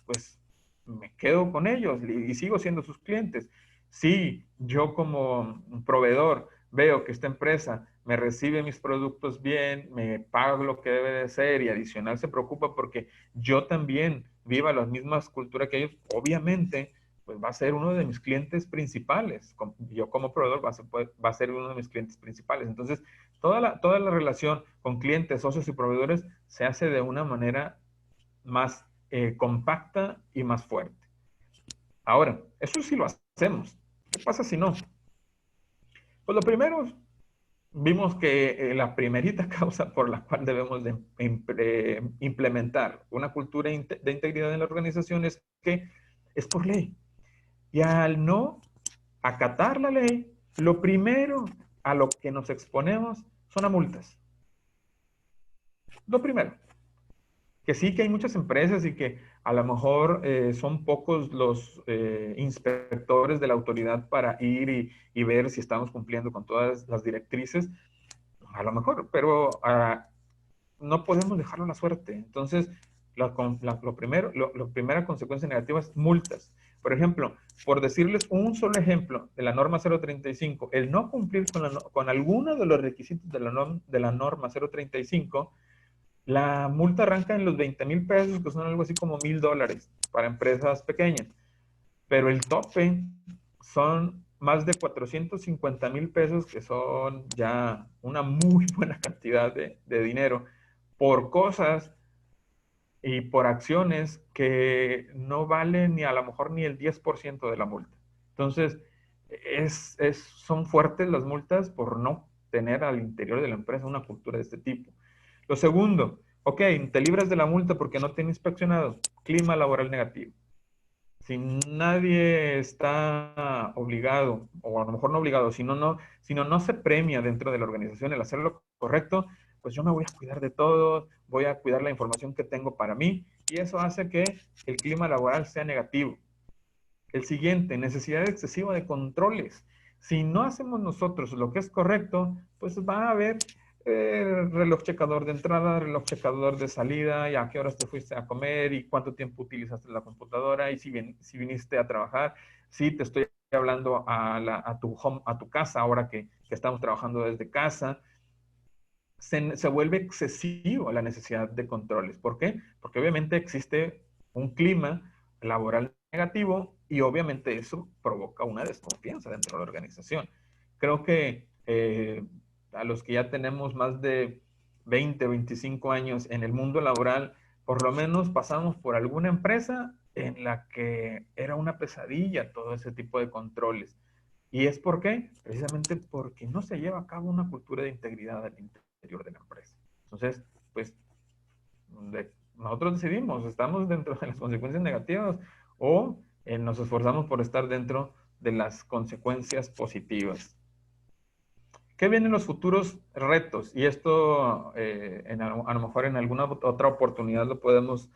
pues me quedo con ellos y sigo siendo sus clientes. Si yo como proveedor veo que esta empresa me recibe mis productos bien, me paga lo que debe de ser y adicional se preocupa porque yo también viva las mismas culturas que ellos, obviamente, pues va a ser uno de mis clientes principales. Yo como proveedor va a ser uno de mis clientes principales. Entonces, toda la relación con clientes, socios y proveedores se hace de una manera más compacta y más fuerte. Ahora, eso sí lo hacemos. ¿Qué pasa si no? Pues lo primero, vimos que la primerita causa por la cual debemos de implementar una cultura de integridad en la organización es que es por ley. Y al no acatar la ley, lo primero a lo que nos exponemos son a multas. Lo primero. Que sí que hay muchas empresas y que a lo mejor son pocos los inspectores de la autoridad para ir y ver si estamos cumpliendo con todas las directrices, a lo mejor, pero no podemos dejarlo a la suerte. Entonces, primera consecuencia negativa es multas. Por ejemplo, por decirles un solo ejemplo de la norma 035, el no cumplir con alguno de los requisitos de la norma 035, la multa arranca en los 20,000 pesos, que son algo así como $1,000 para empresas pequeñas. Pero el tope son más de 450,000 pesos, que son ya una muy buena cantidad de dinero por cosas y por acciones que no valen ni a lo mejor ni el 10% de la multa. Entonces, son fuertes las multas por no tener al interior de la empresa una cultura de este tipo. Lo segundo, ok, te libras de la multa porque no te han inspeccionado. Clima laboral negativo. Si nadie está obligado, o a lo mejor no obligado, sino no se premia dentro de la organización el hacer lo correcto, pues yo me voy a cuidar de todo, voy a cuidar la información que tengo para mí, y eso hace que el clima laboral sea negativo. El siguiente, necesidad excesiva de controles. Si no hacemos nosotros lo que es correcto, pues va a haber reloj checador de entrada, reloj checador de salida, y a qué horas te fuiste a comer, y cuánto tiempo utilizaste la computadora, y si viniste a trabajar, si te estoy hablando a tu home, a tu casa, ahora que estamos trabajando desde casa. Se vuelve excesivo la necesidad de controles. ¿Por qué? Porque obviamente existe un clima laboral negativo y obviamente eso provoca una desconfianza dentro de la organización. Creo que a los que ya tenemos más de 20, 25 años en el mundo laboral, por lo menos pasamos por alguna empresa en la que era una pesadilla todo ese tipo de controles. ¿Y es por qué? Precisamente porque no se lleva a cabo una cultura de integridad al interior de la empresa. Entonces, pues nosotros decidimos, estamos dentro de las consecuencias negativas o nos esforzamos por estar dentro de las consecuencias positivas. ¿Qué vienen los futuros retos? Y esto a lo mejor en alguna otra oportunidad lo podemos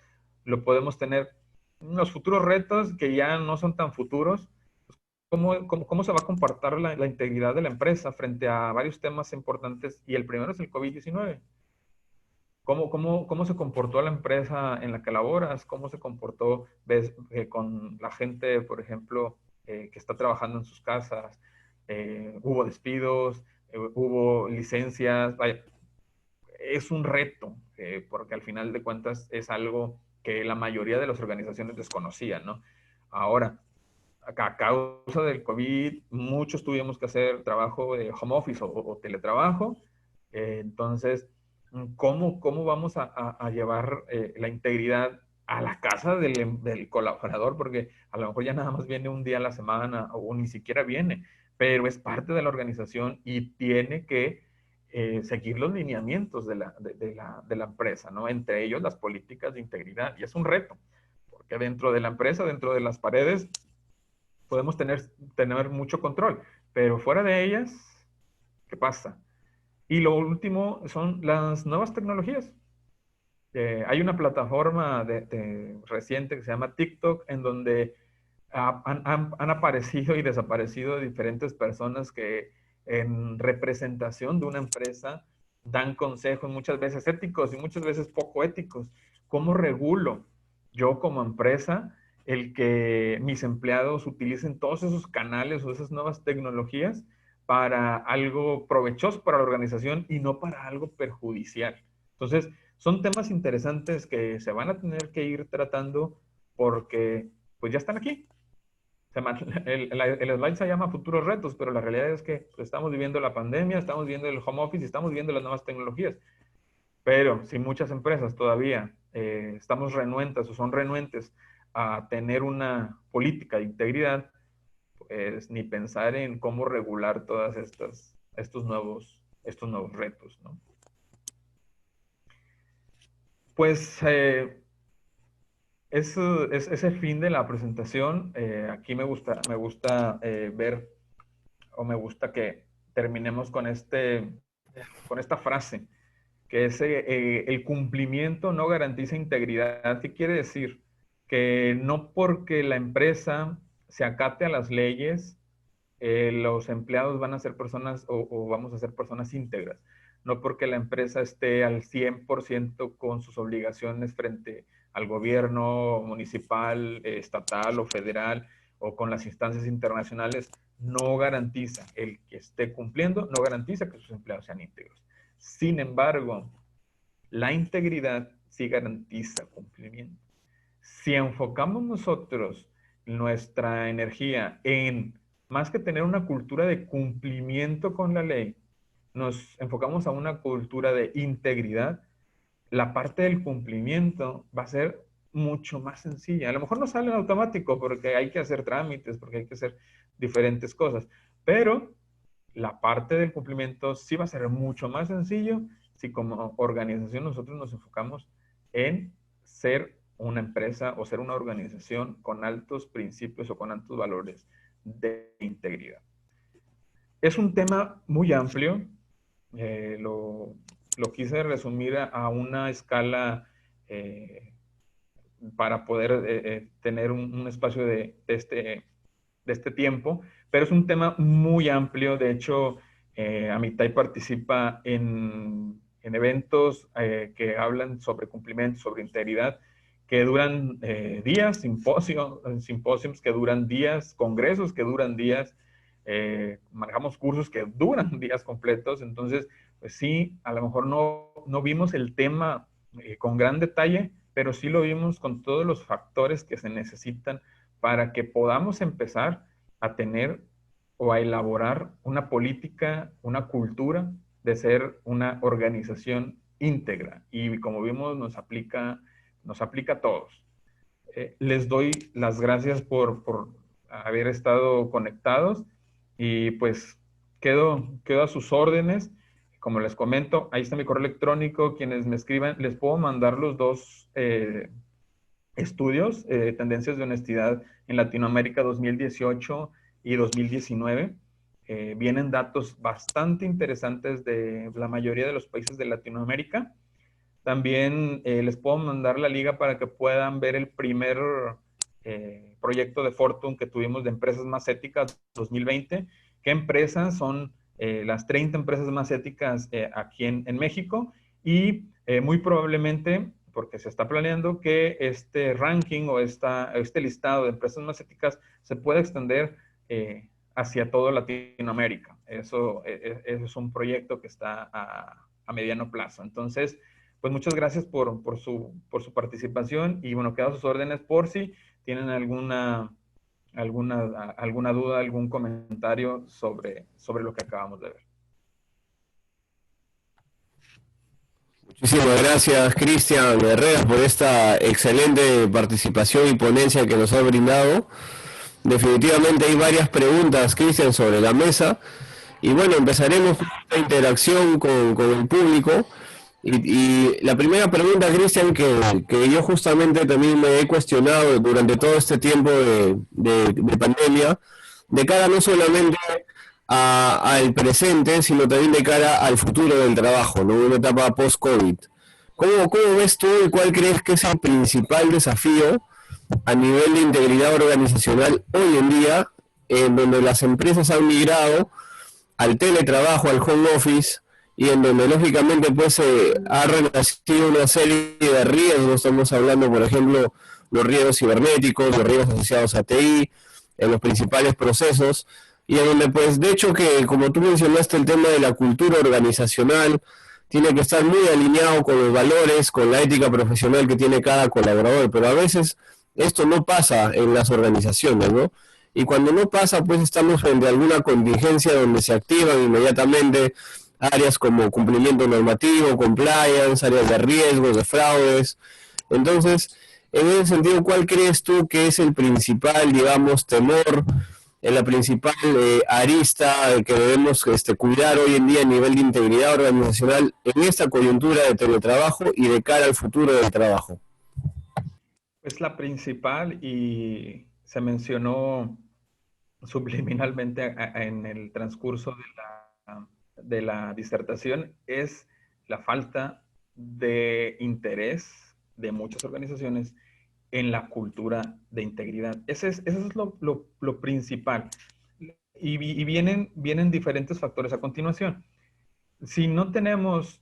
tener. Los futuros retos que ya no son tan futuros, cómo se va a comportar la integridad de la empresa frente a varios temas importantes. Y el primero es el COVID-19. ¿Cómo se comportó la empresa en la que laboras? ¿Cómo se comportó con la gente, por ejemplo, que está trabajando en sus casas? ¿Hubo despidos? ¿Hubo licencias? Vaya, es un reto, porque al final de cuentas es algo que la mayoría de las organizaciones desconocían, ¿no? Ahora, a causa del COVID, muchos tuvimos que hacer trabajo de home office o teletrabajo. Entonces, ¿cómo vamos a llevar la integridad a la casa del colaborador? Porque a lo mejor ya nada más viene un día a la semana o ni siquiera viene, pero es parte de la organización y tiene que seguir los lineamientos de la empresa, ¿no? Entre ellos las políticas de integridad. Y es un reto, porque dentro de la empresa, dentro de las paredes, podemos tener mucho control, pero fuera de ellas, ¿qué pasa? Y lo último son las nuevas tecnologías. Hay una plataforma reciente que se llama TikTok, en donde han aparecido y desaparecido diferentes personas que en representación de una empresa dan consejos, muchas veces éticos y muchas veces poco éticos. ¿Cómo regulo yo como empresa el que mis empleados utilicen todos esos canales o esas nuevas tecnologías para algo provechoso para la organización y no para algo perjudicial. Entonces, son temas interesantes que se van a tener que ir tratando porque pues ya están aquí. El slide se llama Futuros Retos, pero la realidad es que pues, estamos viviendo la pandemia, estamos viviendo el home office y estamos viviendo las nuevas tecnologías. Pero si muchas empresas todavía estamos renuentes o son renuentes a tener una política de integridad, pues ni pensar en cómo regular todas estos nuevos retos, ¿no? Pues es el fin de la presentación. Aquí me gusta ver, o me gusta que terminemos con esta frase, que es el cumplimiento no garantiza integridad. ¿Qué quiere decir? Que no porque la empresa se acate a las leyes, los empleados van a ser personas o vamos a ser personas íntegras. No porque la empresa esté al 100% con sus obligaciones frente al gobierno municipal, estatal o federal o con las instancias internacionales, no garantiza el que esté cumpliendo, no garantiza que sus empleados sean íntegros. Sin embargo, la integridad sí garantiza cumplimiento. Si enfocamos nosotros nuestra energía en, más que tener una cultura de cumplimiento con la ley, nos enfocamos a una cultura de integridad, la parte del cumplimiento va a ser mucho más sencilla. A lo mejor no sale en automático porque hay que hacer trámites, porque hay que hacer diferentes cosas, pero la parte del cumplimiento sí va a ser mucho más sencillo si como organización nosotros nos enfocamos en ser una empresa o ser una organización con altos principios o con altos valores de integridad. Es un tema muy amplio, lo quise resumir a una escala para poder tener un espacio de este tiempo, pero es un tema muy amplio. De hecho, Amitai participa en eventos que hablan sobre cumplimiento, sobre integridad, que duran días, simposios que duran días, congresos que duran días, manejamos cursos que duran días completos. Entonces, pues sí, a lo mejor no vimos el tema con gran detalle, pero sí lo vimos con todos los factores que se necesitan para que podamos empezar a tener o a elaborar una política, una cultura de ser una organización íntegra. Y como vimos, nos aplica a todos. Les doy las gracias por haber estado conectados y pues quedo a sus órdenes. Como les comento, ahí está mi correo electrónico. Quienes me escriban, les puedo mandar los dos estudios, Tendencias de Honestidad en Latinoamérica 2018 y 2019. Vienen datos bastante interesantes de la mayoría de los países de Latinoamérica. También les puedo mandar la liga para que puedan ver el primer proyecto de Fortune que tuvimos de Empresas Más Éticas 2020. ¿Qué empresas son las 30 empresas más éticas aquí en México? Y muy probablemente, porque se está planeando que este ranking o este listado de empresas más éticas se pueda extender hacia toda Latinoamérica. Eso es un proyecto que está a mediano plazo. Entonces, pues muchas gracias por su participación y bueno, quedo a sus órdenes por si tienen alguna duda, algún comentario sobre lo que acabamos de ver. Muchísimas gracias, Cristian Herrera, por esta excelente participación y ponencia que nos ha brindado. Definitivamente hay varias preguntas, Cristian, sobre la mesa. Y bueno, empezaremos con esta interacción con el público. Y la primera pregunta, Cristian, que yo justamente también me he cuestionado durante todo este tiempo de pandemia, de cara no solamente al presente, sino también de cara al futuro del trabajo, ¿no? Una etapa post-COVID. ¿Cómo ves tú y cuál crees que es el principal desafío a nivel de integridad organizacional hoy en día, en donde las empresas han migrado al teletrabajo, al home office, y en donde lógicamente pues ha renacido una serie de riesgos? Estamos hablando, por ejemplo, los riesgos cibernéticos, los riesgos asociados a TI, en los principales procesos, y en donde pues de hecho que como tú mencionaste el tema de la cultura organizacional, tiene que estar muy alineado con los valores, con la ética profesional que tiene cada colaborador, pero a veces esto no pasa en las organizaciones, ¿no? Y cuando no pasa, pues estamos frente a alguna contingencia donde se activan inmediatamente áreas como cumplimiento normativo, compliance, áreas de riesgos, de fraudes. Entonces, en ese sentido, ¿cuál crees tú que es el principal, digamos, temor, la principal arista que debemos cuidar hoy en día a nivel de integridad organizacional en esta coyuntura de teletrabajo y de cara al futuro del trabajo? Es la principal y se mencionó subliminalmente en el transcurso de la disertación, es la falta de interés de muchas organizaciones en la cultura de integridad. Eso es lo principal. Y vienen diferentes factores a continuación. Si no tenemos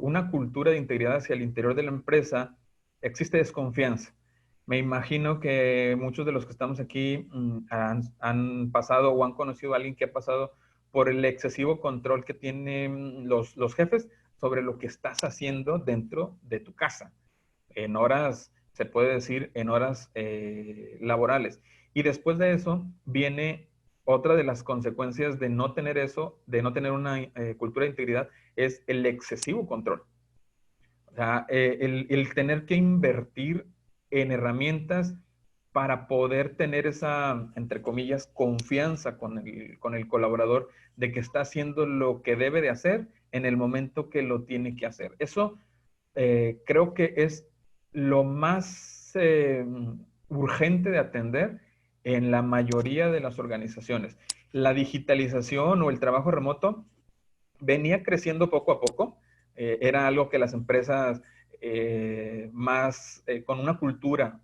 una cultura de integridad hacia el interior de la empresa, existe desconfianza. Me imagino que muchos de los que estamos aquí han pasado o han conocido a alguien que ha pasado por el excesivo control que tienen los jefes sobre lo que estás haciendo dentro de tu casa, en horas, se puede decir, en horas laborales. Y después de eso viene otra de las consecuencias de no tener eso, de no tener una cultura de integridad, es el excesivo control. O sea, el tener que invertir en herramientas para poder tener esa, entre comillas, confianza con el colaborador de que está haciendo lo que debe de hacer en el momento que lo tiene que hacer. Eso creo que es lo más urgente de atender en la mayoría de las organizaciones. La digitalización o el trabajo remoto venía creciendo poco a poco. Era algo que las empresas con una cultura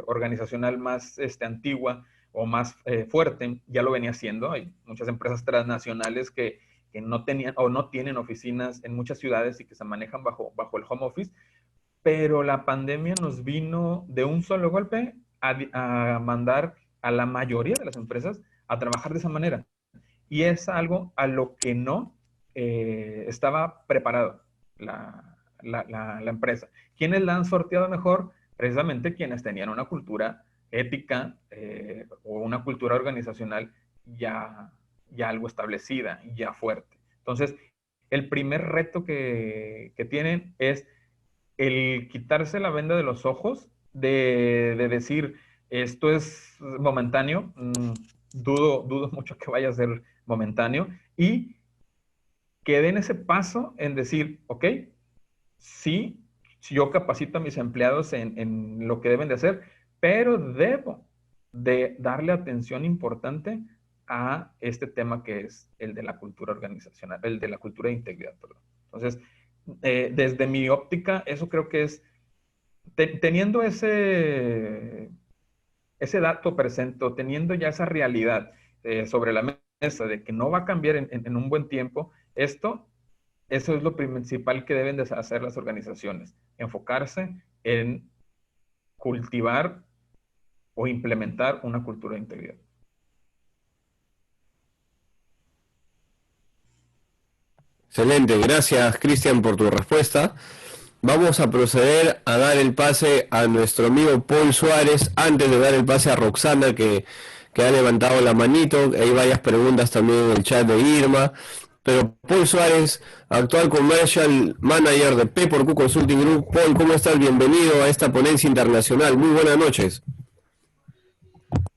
organizacional más antigua o más fuerte, ya lo venía haciendo. Hay muchas empresas transnacionales que no tenían o no tienen oficinas en muchas ciudades y que se manejan bajo el home office, pero la pandemia nos vino de un solo golpe a mandar a la mayoría de las empresas a trabajar de esa manera. Y es algo a lo que no estaba preparado la empresa. ¿Quiénes la han sorteado mejor? Precisamente quienes tenían una cultura ética o una cultura organizacional ya algo establecida, ya fuerte. Entonces, el primer reto que tienen es el quitarse la venda de los ojos, de decir, esto es momentáneo, dudo mucho que vaya a ser momentáneo, y que den ese paso en decir, ok, sí, yo capacito a mis empleados en lo que deben de hacer, pero debo de darle atención importante a este tema que es el de la cultura organizacional, el de la cultura de integridad, perdón. Entonces, desde mi óptica, eso creo que es, teniendo ese dato presente, teniendo ya esa realidad sobre la mesa de que no va a cambiar en un buen tiempo, eso es lo principal que deben de hacer las organizaciones, enfocarse en cultivar o implementar una cultura de integridad. Excelente, gracias Cristian por tu respuesta. Vamos a proceder a dar el pase a nuestro amigo Paul Suárez, antes de dar el pase a Roxana que ha levantado la manito. Hay varias preguntas también en el chat de Irma. Pero Paul Suárez, actual Commercial Manager de P4Q Consulting Group. Paul, ¿cómo estás? Bienvenido a esta ponencia internacional. Muy buenas noches.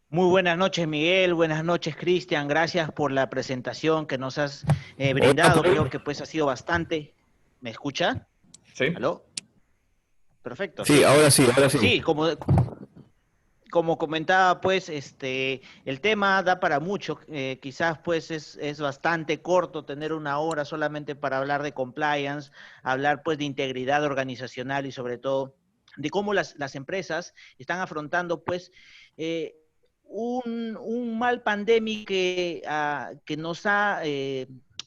Muy buenas noches, Miguel. Buenas noches, Cristian. Gracias por la presentación que nos has brindado. Creo que pues ha sido bastante. ¿Me escucha? Sí. ¿Aló? Perfecto. Sí, ahora sí, ahora sí. Sí, como comentaba, pues, el tema da para mucho. Quizás, pues, es bastante corto tener una hora solamente para hablar de compliance, hablar, pues, de integridad organizacional y, sobre todo, de cómo las empresas están afrontando, pues, un mal pandemia que nos ha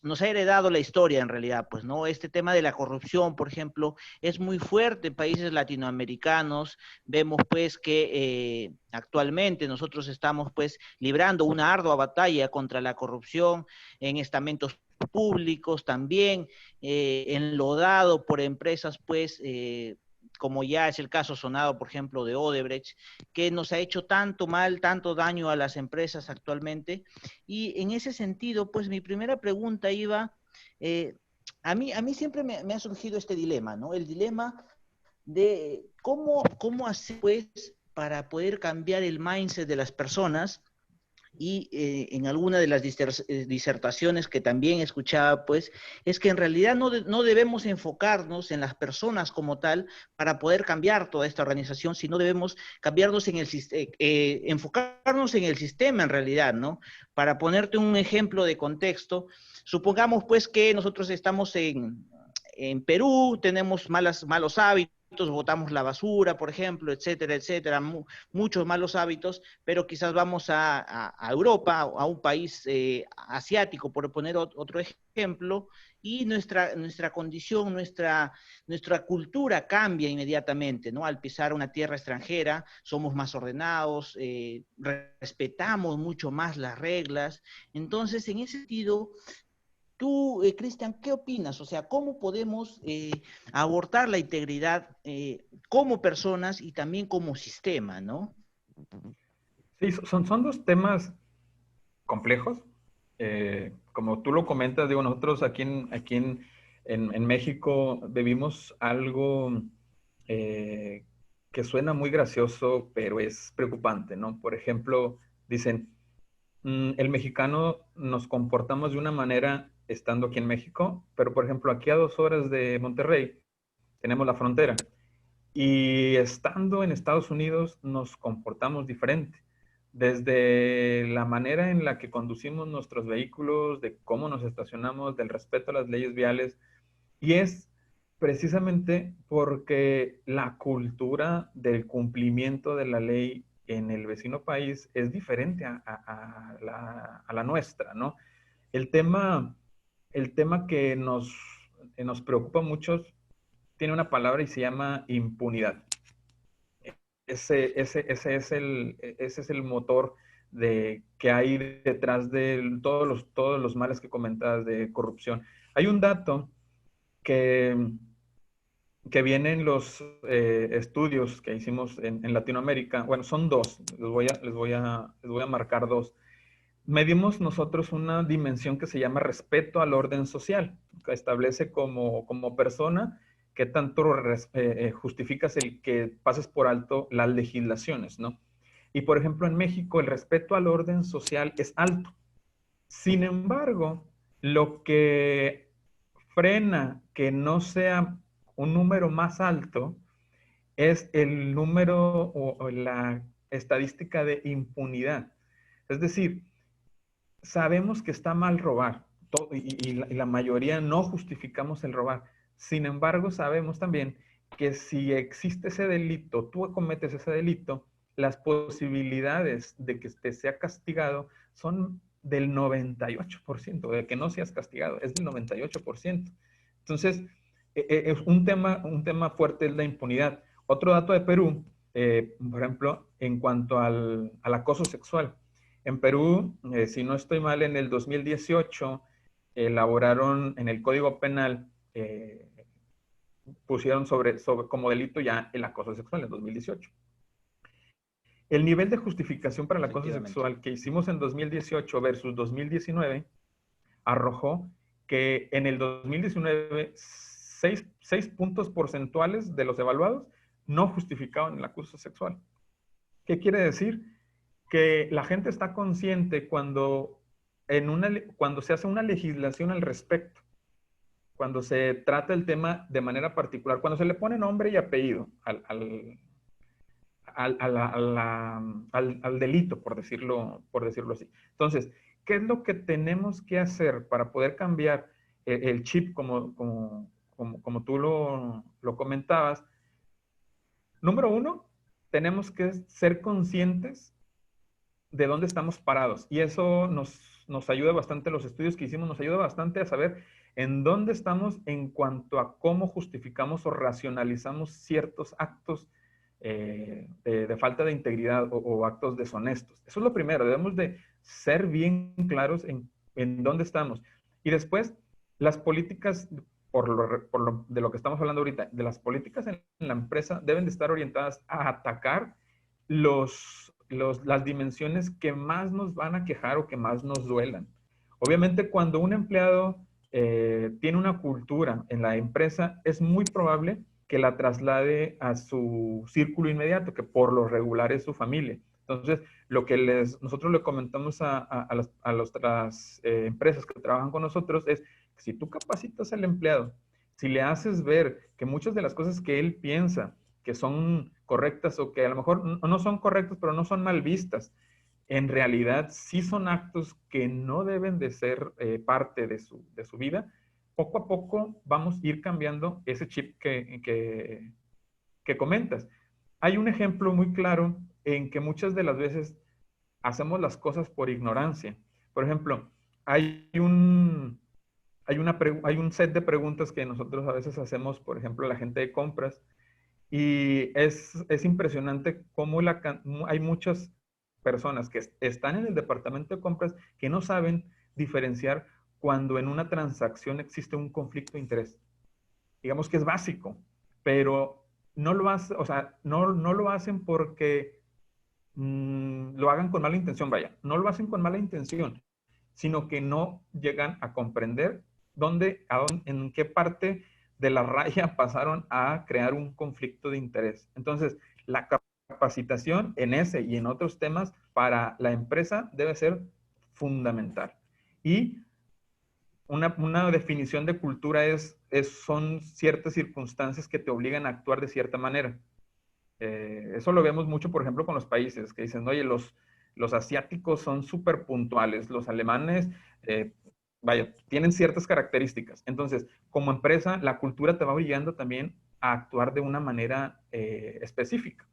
nos ha heredado la historia en realidad, pues, ¿no? Este tema de la corrupción, por ejemplo, es muy fuerte en países latinoamericanos. Vemos, pues, que actualmente nosotros estamos, pues, librando una ardua batalla contra la corrupción en estamentos públicos también, enlodado por empresas, pues, como ya es el caso sonado, por ejemplo, de Odebrecht, que nos ha hecho tanto mal, tanto daño a las empresas actualmente. Y en ese sentido, pues mi primera pregunta iba, eh, a mí siempre me ha surgido este dilema, ¿no? El dilema de cómo hacer, pues, para poder cambiar el mindset de las personas y en alguna de las disertaciones que también escuchaba, pues, es que en realidad no debemos enfocarnos en las personas como tal para poder cambiar toda esta organización, sino debemos cambiarnos en enfocarnos en el sistema en realidad, ¿no? Para ponerte un ejemplo de contexto, supongamos pues que nosotros estamos en Perú, tenemos malos hábitos, botamos la basura, por ejemplo, etcétera, etcétera, muchos malos hábitos, pero quizás vamos a Europa, a un país asiático, por poner otro ejemplo, y nuestra condición, nuestra cultura cambia inmediatamente, ¿no? Al pisar una tierra extranjera, somos más ordenados, respetamos mucho más las reglas. Entonces, en ese sentido, tú, Cristian, ¿qué opinas? O sea, ¿cómo podemos abordar la integridad como personas y también como sistema, ¿no? Sí, son dos temas complejos. Como tú lo comentas, digo, nosotros aquí en México vivimos algo eh, que suena muy gracioso, pero es preocupante, ¿no? Por ejemplo, dicen, el mexicano nos comportamos de una manera estando aquí en México, pero por ejemplo, aquí a 2 horas de Monterrey tenemos la frontera y estando en Estados Unidos nos comportamos diferente. Desde la manera en la que conducimos nuestros vehículos, de cómo nos estacionamos, del respeto a las leyes viales, y es precisamente porque la cultura del cumplimiento de la ley en el vecino país es diferente a la nuestra, ¿no? El tema, el tema que nos preocupa mucho tiene una palabra y se llama impunidad. Ese es el motor que hay detrás de todos los males que comentabas de corrupción. Hay un dato que, que viene en los estudios que hicimos en Latinoamérica. Bueno, son dos, les voy a marcar dos. Medimos nosotros una dimensión que se llama respeto al orden social, que establece como persona qué tanto justificas el que pases por alto las legislaciones, ¿no? Y por ejemplo, en México el respeto al orden social es alto. Sin embargo, lo que frena que no sea un número más alto es el número o la estadística de impunidad. Es decir, sabemos que está mal robar y la mayoría no justificamos el robar. Sin embargo, sabemos también que si existe ese delito, tú cometes ese delito, las posibilidades de que te sea castigado son del 98%, de que no seas castigado, es del 98%. Entonces, es un tema fuerte es la impunidad. Otro dato de Perú, por ejemplo, en cuanto al acoso sexual. En Perú, si no estoy mal, en el 2018 elaboraron en el Código Penal, pusieron como delito ya el acoso sexual en 2018. El nivel de justificación para el acoso sexual que hicimos en 2018 versus 2019 arrojó que en el 2019 seis puntos porcentuales de los evaluados no justificaban el acoso sexual. ¿Qué quiere decir? Que la gente está consciente cuando se hace una legislación al respecto, cuando se trata el tema de manera particular, cuando se le pone nombre y apellido al delito, por decirlo así. Entonces, ¿qué es lo que tenemos que hacer para poder cambiar el chip como tú lo comentabas? Número uno, tenemos que ser conscientes de dónde estamos parados. Y eso nos ayuda bastante, los estudios que hicimos nos ayuda bastante a saber en dónde estamos en cuanto a cómo justificamos o racionalizamos ciertos actos de falta de integridad o actos deshonestos. Eso es lo primero, debemos de ser bien claros en dónde estamos. Y después, las políticas, de lo que estamos hablando ahorita, de las políticas en la empresa deben de estar orientadas a atacar las dimensiones que más nos van a quejar o que más nos duelan. Obviamente, cuando un empleado tiene una cultura en la empresa, es muy probable que la traslade a su círculo inmediato, que por lo regular es su familia. Entonces, lo que nosotros le comentamos a las empresas que trabajan con nosotros es, si tú capacitas al empleado, si le haces ver que muchas de las cosas que él piensa que son correctas o que a lo mejor no son correctas, pero no son mal vistas, en realidad sí son actos que no deben de ser parte de su vida, poco a poco vamos a ir cambiando ese chip que comentas. Hay un ejemplo muy claro en que muchas de las veces hacemos las cosas por ignorancia. Por ejemplo, hay un set de preguntas que nosotros a veces hacemos, por ejemplo, a la gente de compras, y es impresionante cómo hay muchas personas que están en el departamento de compras que no saben diferenciar cuando en una transacción existe un conflicto de interés. Digamos que es básico, pero no lo hacen, o sea, no lo hacen porque lo hagan con mala intención, vaya, no lo hacen con mala intención, sino que no llegan a comprender en qué parte de la raya pasaron a crear un conflicto de interés. Entonces, la capacitación en ese y en otros temas para la empresa debe ser fundamental. Y una definición de cultura son ciertas circunstancias que te obligan a actuar de cierta manera. Eso lo vemos mucho, por ejemplo, con los países que dicen, oye, los asiáticos son súper puntuales, los alemanes, vaya, tienen ciertas características. Entonces, como empresa, la cultura te va obligando también a actuar de una manera específica.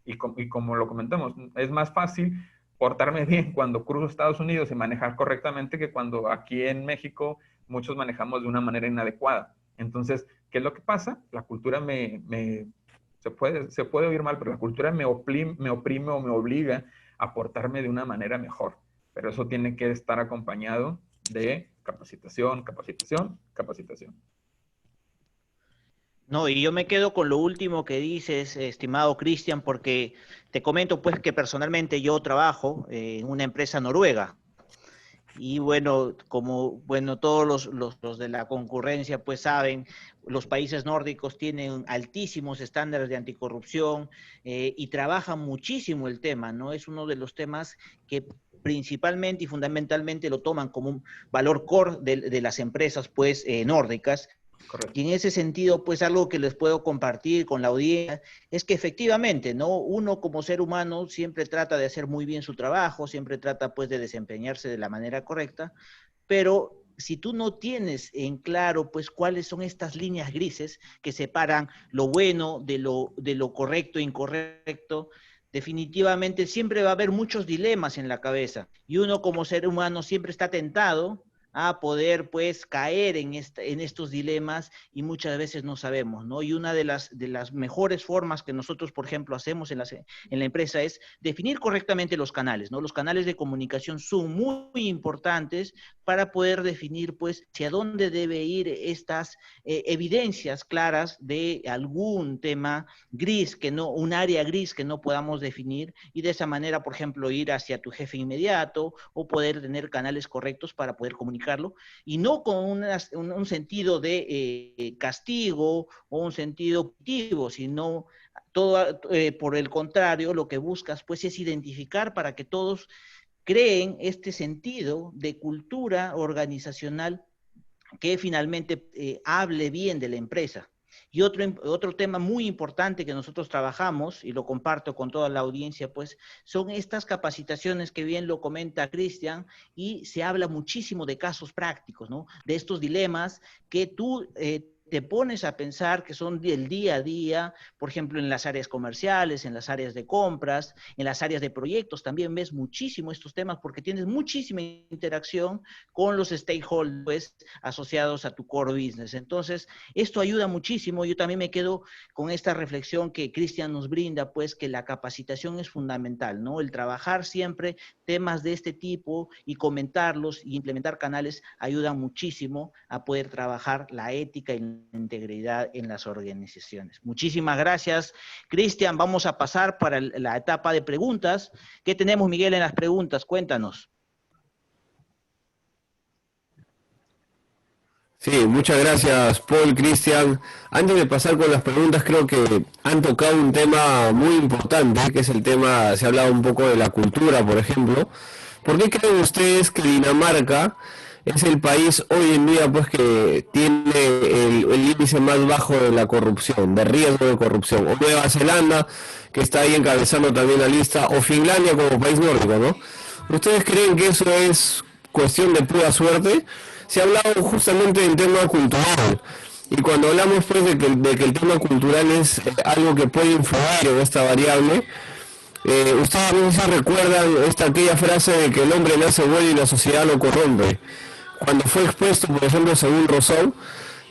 Y como lo comentamos, es más fácil portarme bien cuando cruzo Estados Unidos y manejar correctamente que cuando aquí en México muchos manejamos de una manera inadecuada. Entonces, ¿qué es lo que pasa? La cultura se puede oír mal, pero la cultura me oprime o me obliga a portarme de una manera mejor. Pero eso tiene que estar acompañado de capacitación, capacitación, capacitación. No, y yo me quedo con lo último que dices, estimado Cristian, porque te comento pues que personalmente yo trabajo en una empresa noruega. Y bueno, como bueno, todos los de la concurrencia pues saben, los países nórdicos tienen altísimos estándares de anticorrupción y trabajan muchísimo el tema, ¿no? Es uno de los temas que principalmente y fundamentalmente lo toman como un valor core de las empresas pues nórdicas. Correcto. Y en ese sentido, pues algo que les puedo compartir con la audiencia es que efectivamente, ¿no? Uno como ser humano siempre trata de hacer muy bien su trabajo, siempre trata pues de desempeñarse de la manera correcta, pero si tú no tienes en claro pues cuáles son estas líneas grises que separan lo bueno de lo correcto e incorrecto, definitivamente siempre va a haber muchos dilemas en la cabeza y uno como ser humano siempre está tentado a poder pues caer en estos dilemas y muchas veces no sabemos, ¿no? Y una de las mejores formas que nosotros, por ejemplo, hacemos en la empresa es definir correctamente los canales, ¿no? Los canales de comunicación son muy importantes para poder definir pues hacia dónde debe ir estas evidencias claras de algún tema gris, un área gris que no podamos definir y de esa manera, por ejemplo, ir hacia tu jefe inmediato o poder tener canales correctos para poder comunicarlo y no con un sentido de castigo o un sentido positivo, sino todo por el contrario, lo que buscas pues es identificar para que todos creen este sentido de cultura organizacional que finalmente hable bien de la empresa. Y otro tema muy importante que nosotros trabajamos, y lo comparto con toda la audiencia, pues, son estas capacitaciones que bien lo comenta Cristian, y se habla muchísimo de casos prácticos, ¿no? De estos dilemas que tú te te pones a pensar que son del día a día, por ejemplo, en las áreas comerciales, en las áreas de compras, en las áreas de proyectos, también ves muchísimo estos temas porque tienes muchísima interacción con los stakeholders asociados a tu core business. Entonces, esto ayuda muchísimo. Yo también me quedo con esta reflexión que Cristian nos brinda, pues que la capacitación es fundamental, ¿no? El trabajar siempre temas de este tipo y comentarlos y implementar canales ayuda muchísimo a poder trabajar la ética y la integridad en las organizaciones. Muchísimas gracias, Cristian. Vamos a pasar para la etapa de preguntas. ¿Qué tenemos, Miguel, en las preguntas? Cuéntanos. Sí, muchas gracias, Paul, Cristian. Antes de pasar con las preguntas, creo que han tocado un tema muy importante, que es el tema, se ha hablado un poco de la cultura, por ejemplo. ¿Por qué creen ustedes que Dinamarca es el país hoy en día pues que tiene el índice más bajo de la corrupción, de riesgo de corrupción? O Nueva Zelanda, que está ahí encabezando también la lista, o Finlandia como país nórdico, ¿no? ¿Ustedes creen que eso es cuestión de pura suerte? Se ha hablado justamente del tema cultural. Y cuando hablamos pues de que el tema cultural es algo que puede influir en esta variable, ustedes no se recuerdan aquella frase de que el hombre nace bueno y la sociedad lo corrompe. Cuando fue expuesto, por ejemplo, según Rousseau,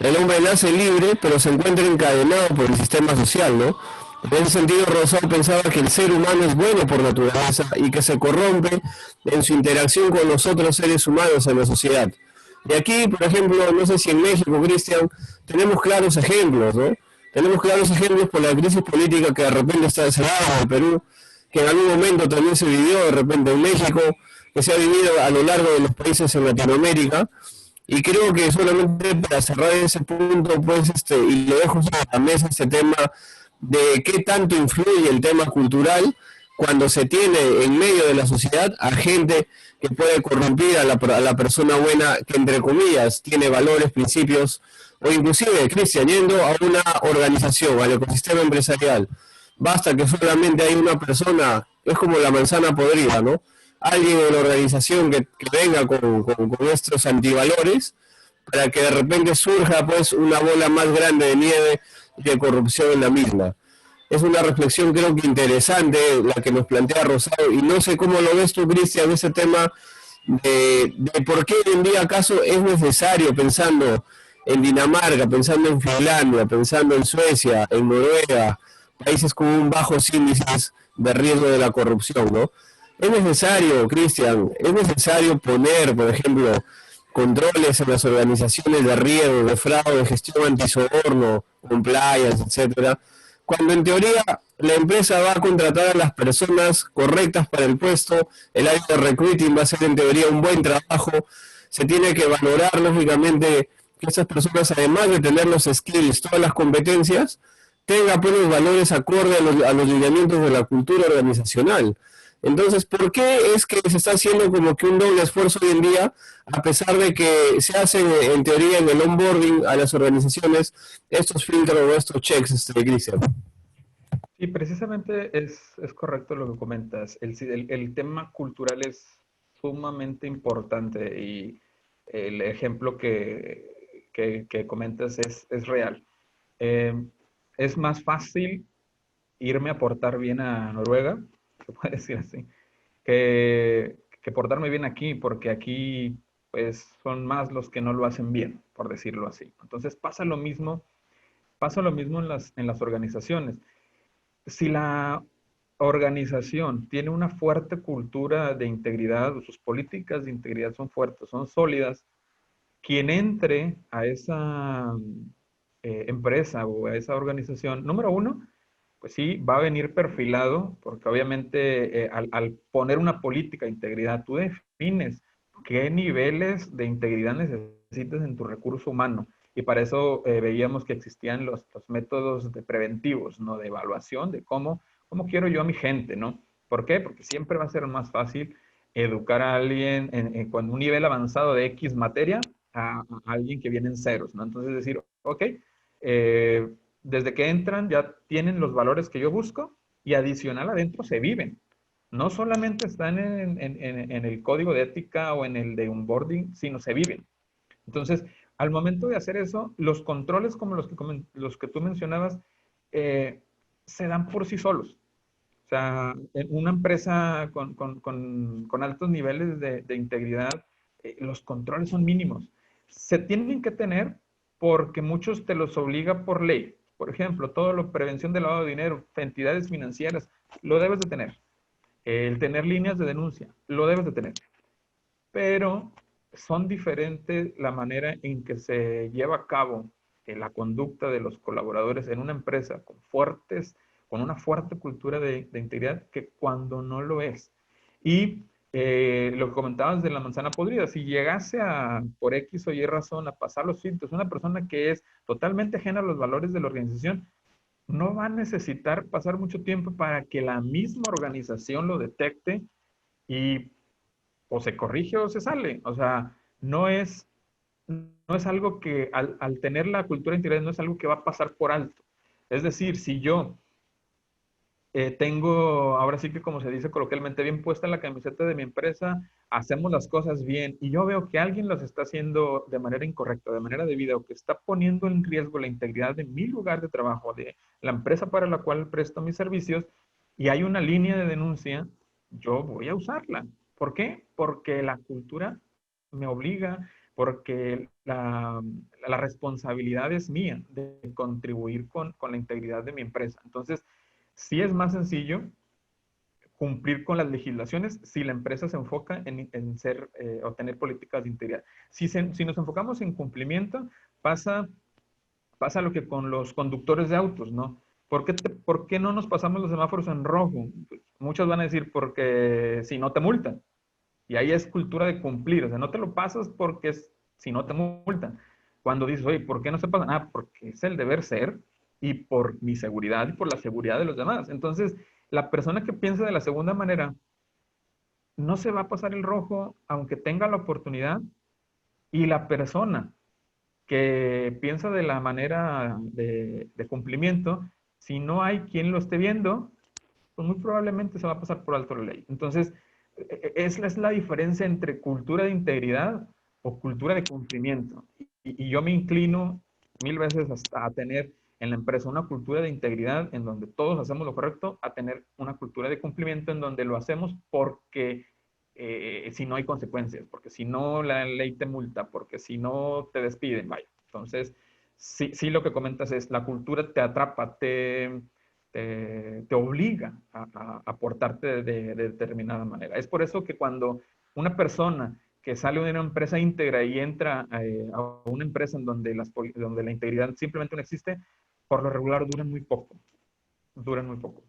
el hombre nace libre, pero se encuentra encadenado por el sistema social, ¿no? En ese sentido, Rousseau pensaba que el ser humano es bueno por naturaleza y que se corrompe en su interacción con los otros seres humanos en la sociedad. Y aquí, por ejemplo, no sé si en México, Cristian, tenemos claros ejemplos, ¿no? Tenemos claros ejemplos por la crisis política que de repente está desarrollada en Perú, que en algún momento también se vivió de repente en México, que se ha vivido a lo largo de los países en Latinoamérica. Y creo que solamente para cerrar ese punto, pues, y le dejo sobre la mesa este tema de qué tanto influye el tema cultural cuando se tiene en medio de la sociedad a gente que puede corrompir a la persona buena, que entre comillas tiene valores, principios, o inclusive, Cristian, yendo a una organización, al ecosistema empresarial, basta que solamente hay una persona, es como la manzana podrida, ¿no? Alguien en la organización que venga con estos antivalores para que de repente surja pues una bola más grande de nieve de corrupción en la misma. Es una reflexión creo que interesante la que nos plantea Rosado, y no sé cómo lo ves tú, Cristian, ese tema de por qué hoy en día acaso es necesario, pensando en Dinamarca, pensando en Finlandia, pensando en Suecia, en Noruega, países con un bajos índices de riesgo de la corrupción, ¿no? Es necesario, Cristian, es necesario poner, por ejemplo, controles en las organizaciones de riesgo, de fraude, de gestión antisoborno, compliance, etcétera, cuando en teoría la empresa va a contratar a las personas correctas para el puesto, el área de recruiting va a ser en teoría un buen trabajo, se tiene que valorar lógicamente que esas personas, además de tener los skills, todas las competencias, tengan pues los valores acorde a los lineamientos de la cultura organizacional. Entonces, ¿por qué es que se está haciendo como que un doble esfuerzo hoy en día, a pesar de que se hacen en teoría en el onboarding a las organizaciones estos filtros o estos checks, Cristian? Sí, precisamente es correcto lo que comentas. El tema cultural es sumamente importante y el ejemplo que comentas es real. Es más fácil irme a portar bien a Noruega, se puede decir así, que portarme bien aquí, porque aquí pues son más los que no lo hacen bien, por decirlo así. Entonces pasa lo mismo en las organizaciones. Si la organización tiene una fuerte cultura de integridad, sus políticas de integridad son fuertes, son sólidas, quien entre a esa empresa o a esa organización, número uno, pues sí, va a venir perfilado, porque obviamente al poner una política de integridad, tú defines qué niveles de integridad necesitas en tu recurso humano. Y para eso veíamos que existían los métodos de preventivos, ¿no? De evaluación, de cómo quiero yo a mi gente, ¿no? ¿Por qué? Porque siempre va a ser más fácil educar a alguien con un nivel avanzado de X materia a alguien que viene en ceros, ¿no? Entonces decir, ok, desde que entran ya tienen los valores que yo busco y adicional adentro se viven. No solamente están en el código de ética o en el de onboarding, sino se viven. Entonces, Al momento de hacer eso, los controles como los que tú mencionabas se dan por sí solos. O sea, en una empresa con altos niveles de integridad, los controles son mínimos. Se tienen que tener porque muchos te los obliga por ley. Por ejemplo, todo lo prevención del lavado de dinero, entidades financieras, lo debes de tener. El tener líneas de denuncia, lo debes de tener. Pero son diferentes la manera en que se lleva a cabo la conducta de los colaboradores en una empresa con una fuerte cultura de integridad que cuando no lo es. Y lo que comentabas de la manzana podrida, si llegase a, por X o Y razón, a pasar los filtros, una persona que es totalmente ajena a los valores de la organización, no va a necesitar pasar mucho tiempo para que la misma organización lo detecte y o se corrige o se sale. O sea, no es algo que al tener la cultura de integridad no es algo que va a pasar por alto. Es decir, si yo tengo, ahora sí que como se dice coloquialmente, bien puesta en la camiseta de mi empresa, hacemos las cosas bien y yo veo que alguien las está haciendo de manera incorrecta, de manera debida, o que está poniendo en riesgo la integridad de mi lugar de trabajo, de la empresa para la cual presto mis servicios, y hay una línea de denuncia, yo voy a usarla. ¿Por qué? Porque la cultura me obliga, porque la responsabilidad es mía de contribuir con la integridad de mi empresa. Entonces, sí es más sencillo cumplir con las legislaciones si la empresa se enfoca en ser o tener políticas de integridad. Si nos enfocamos en cumplimiento, pasa lo que con los conductores de autos, ¿no? ¿Por qué no nos pasamos los semáforos en rojo? Muchos van a decir porque si no te multan. Y ahí es cultura de cumplir, o sea, no te lo pasas porque si no te multan. Cuando dices, oye, ¿por qué no se pasa? Ah, porque es el deber ser y por mi seguridad y por la seguridad de los demás. Entonces, la persona que piensa de la segunda manera no se va a pasar el rojo aunque tenga la oportunidad, y la persona que piensa de la manera de cumplimiento, si no hay quien lo esté viendo, pues muy probablemente se va a pasar por alto la ley. Entonces, es la diferencia entre cultura de integridad o cultura de cumplimiento. Y yo me inclino 1000 veces hasta a tener en la empresa una cultura de integridad en donde todos hacemos lo correcto, a tener una cultura de cumplimiento en donde lo hacemos porque si no hay consecuencias, porque si no la ley te multa, porque si no te despiden, vaya. Entonces, sí lo que comentas es, la cultura te atrapa, te obliga a portarte de determinada manera. Es por eso que cuando una persona que sale de una empresa íntegra y entra a una empresa en donde, donde la integridad simplemente no existe, por lo regular duran muy poco. Duran muy poco.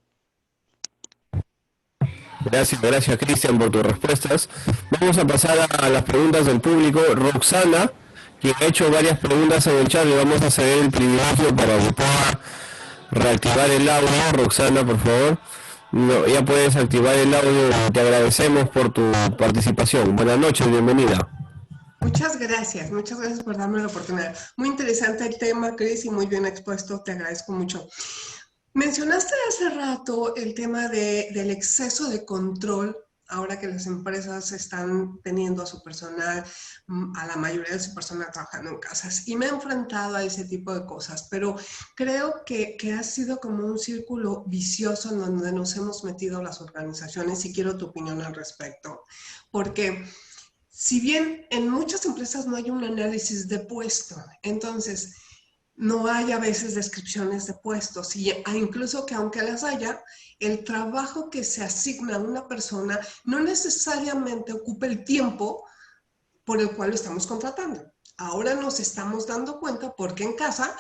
Gracias Cristian por tus respuestas. Vamos a pasar a las preguntas del público. Roxana, quien ha hecho varias preguntas en el chat, le vamos a ceder el privilegio para que pueda reactivar el audio. Roxana, por favor. No, ya puedes activar el audio. Te agradecemos por tu participación. Buenas noches, bienvenida. Muchas gracias por darme la oportunidad. Muy interesante el tema, Cris, y muy bien expuesto, te agradezco mucho. Mencionaste hace rato el tema del exceso de control, ahora que las empresas están teniendo a su personal, a la mayoría de su personal trabajando en casas, y me he enfrentado a ese tipo de cosas, pero creo que ha sido como un círculo vicioso en donde nos hemos metido las organizaciones, y quiero tu opinión al respecto, porque si bien en muchas empresas no hay un análisis de puesto, entonces no hay a veces descripciones de puestos, y incluso que aunque las haya, el trabajo que se asigna a una persona no necesariamente ocupa el tiempo por el cual lo estamos contratando. Ahora nos estamos dando cuenta porque en casa,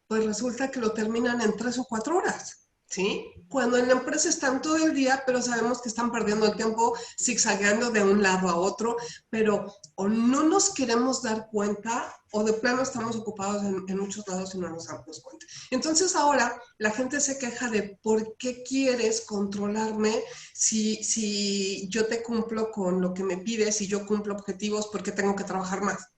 pues resulta que lo terminan en 3 o 4 horas. ¿Sí? Cuando en la empresa están todo el día, pero sabemos que están perdiendo el tiempo zigzagueando de un lado a otro, pero o no nos queremos dar cuenta o de plano estamos ocupados en muchos lados y no nos damos cuenta. Entonces ahora la gente se queja de ¿por qué quieres controlarme si yo te cumplo con lo que me pides, si yo cumplo objetivos, ¿por qué tengo que trabajar más?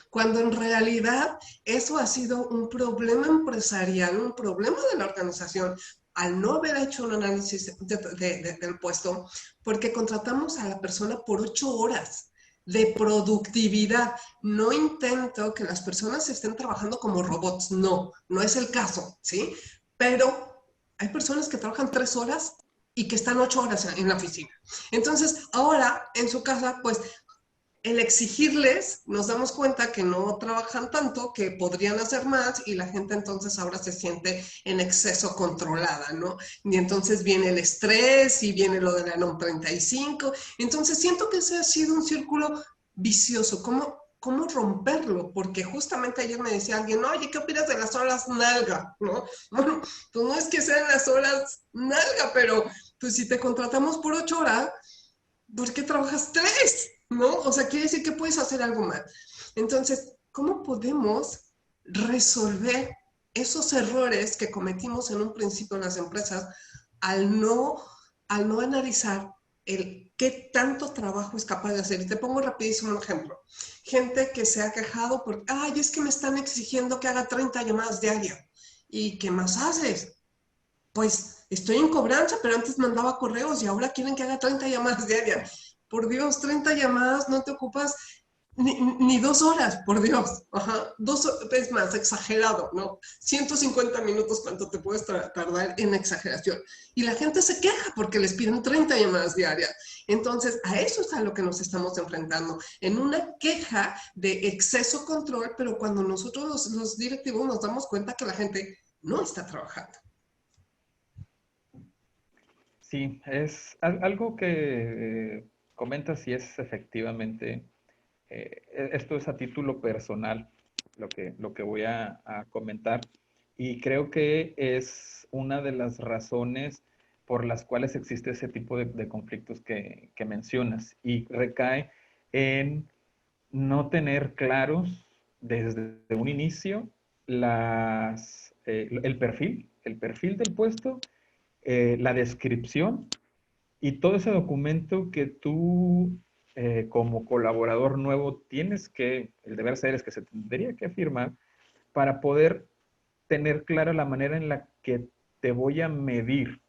Cuando en realidad eso ha sido un problema empresarial, un problema de la organización, al no haber hecho un análisis del puesto, porque contratamos a la persona por 8 horas. de productividad. No intento que las personas estén trabajando como robots, no, no es el caso, ¿sí? Pero hay personas que trabajan 3 horas y que están 8 horas en la oficina. Entonces, ahora en su casa, pues el exigirles, nos damos cuenta que no trabajan tanto, que podrían hacer más y la gente entonces ahora se siente en exceso controlada, ¿no? Y entonces viene el estrés y viene lo de la NOM 35. Entonces siento que ese ha sido un círculo vicioso. ¿Cómo romperlo? Porque justamente ayer me decía alguien, oye, ¿qué opinas de las horas nalga? ¿No? Bueno, pues no es que sean las horas nalga, pero pues si te contratamos por 8 horas, ¿por qué trabajas 3? ¿No? O sea, quiere decir que puedes hacer algo más. Entonces, ¿cómo podemos resolver esos errores que cometimos en un principio en las empresas al no analizar el qué tanto trabajo es capaz de hacer? Y te pongo rapidísimo un ejemplo. Gente que se ha quejado porque, ay, es que me están exigiendo que haga 30 llamadas diarias. ¿Y qué más haces? Pues estoy en cobranza, pero antes mandaba correos y ahora quieren que haga 30 llamadas diarias. Por Dios, 30 llamadas, no te ocupas ni 2 horas, por Dios. Ajá. Es más, exagerado, ¿no? 150 minutos, ¿cuánto te puedes tardar en exageración? Y la gente se queja porque les piden 30 llamadas diarias. Entonces, a eso es a lo que nos estamos enfrentando, en una queja de exceso control, pero cuando nosotros los directivos nos damos cuenta que la gente no está trabajando. Sí, es algo que comentas y es efectivamente, esto es a título personal lo que voy a comentar, y creo que es una de las razones por las cuales existe ese tipo de conflictos que mencionas, y recae en no tener claros desde un inicio el perfil del puesto, la descripción y todo ese documento que tú como colaborador nuevo tienes que, el deber ser es que se tendría que firmar para poder tener clara la manera en la que te voy a medir.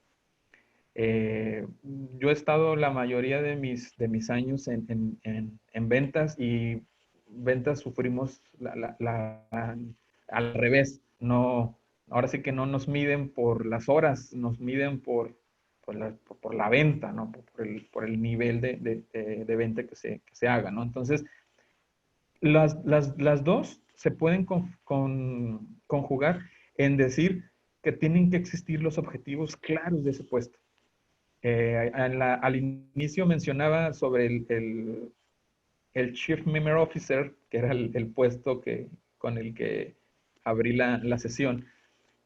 Yo he estado la mayoría de mis años en ventas, y ventas sufrimos al revés. No, ahora sí que no nos miden por las horas, nos miden por la venta, ¿no? Por el nivel de venta que se haga, ¿no? Entonces, las dos se pueden conjugar en decir que tienen que existir los objetivos claros de ese puesto. Al inicio mencionaba sobre el Chief Memory Officer, que era el puesto con el que abrí la sesión,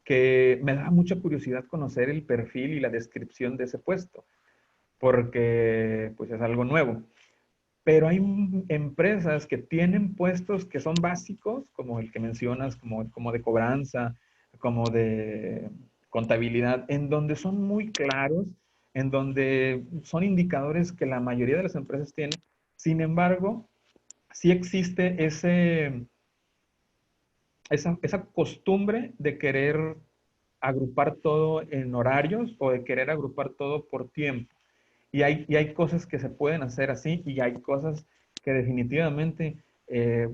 que me daba mucha curiosidad conocer el perfil y la descripción de ese puesto, porque pues es algo nuevo. Pero hay empresas que tienen puestos que son básicos, como el que mencionas, como de cobranza, como de contabilidad, en donde son muy claros, en donde son indicadores que la mayoría de las empresas tienen. Sin embargo, sí existe esa costumbre de querer agrupar todo en horarios o de querer agrupar todo por tiempo. Y hay cosas que se pueden hacer así, y hay cosas que definitivamente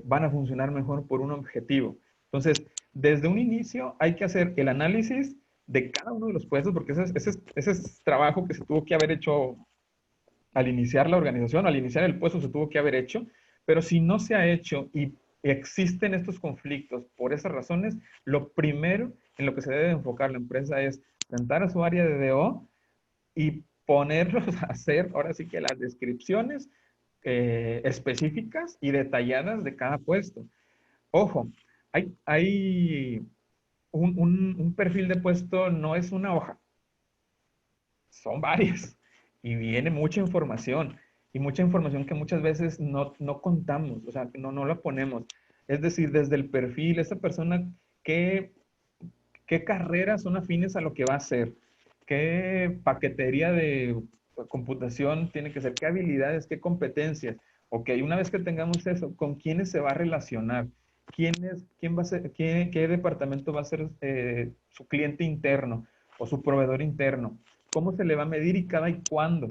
van a funcionar mejor por un objetivo. Entonces, desde un inicio hay que hacer el análisis de cada uno de los puestos, porque ese es trabajo que se tuvo que haber hecho al iniciar la organización, al iniciar el puesto se tuvo que haber hecho, pero si no se ha hecho y existen estos conflictos por esas razones, lo primero en lo que se debe enfocar la empresa es sentar a su área de DO y ponerlos a hacer ahora sí que las descripciones específicas y detalladas de cada puesto. Ojo, hay un perfil de puesto, no es una hoja, son varias, y viene mucha información, y mucha información que muchas veces no contamos, o sea, no la ponemos. Es decir, desde el perfil, esa persona, ¿qué carreras son afines a lo que va a hacer? ¿Qué paquetería de computación tiene que ser? ¿Qué habilidades? ¿Qué competencias? Ok, una vez que tengamos eso, ¿con quiénes se va a relacionar? ¿Quién va a ser, qué departamento va a ser su cliente interno o su proveedor interno? ¿Cómo se le va a medir y cada y cuándo?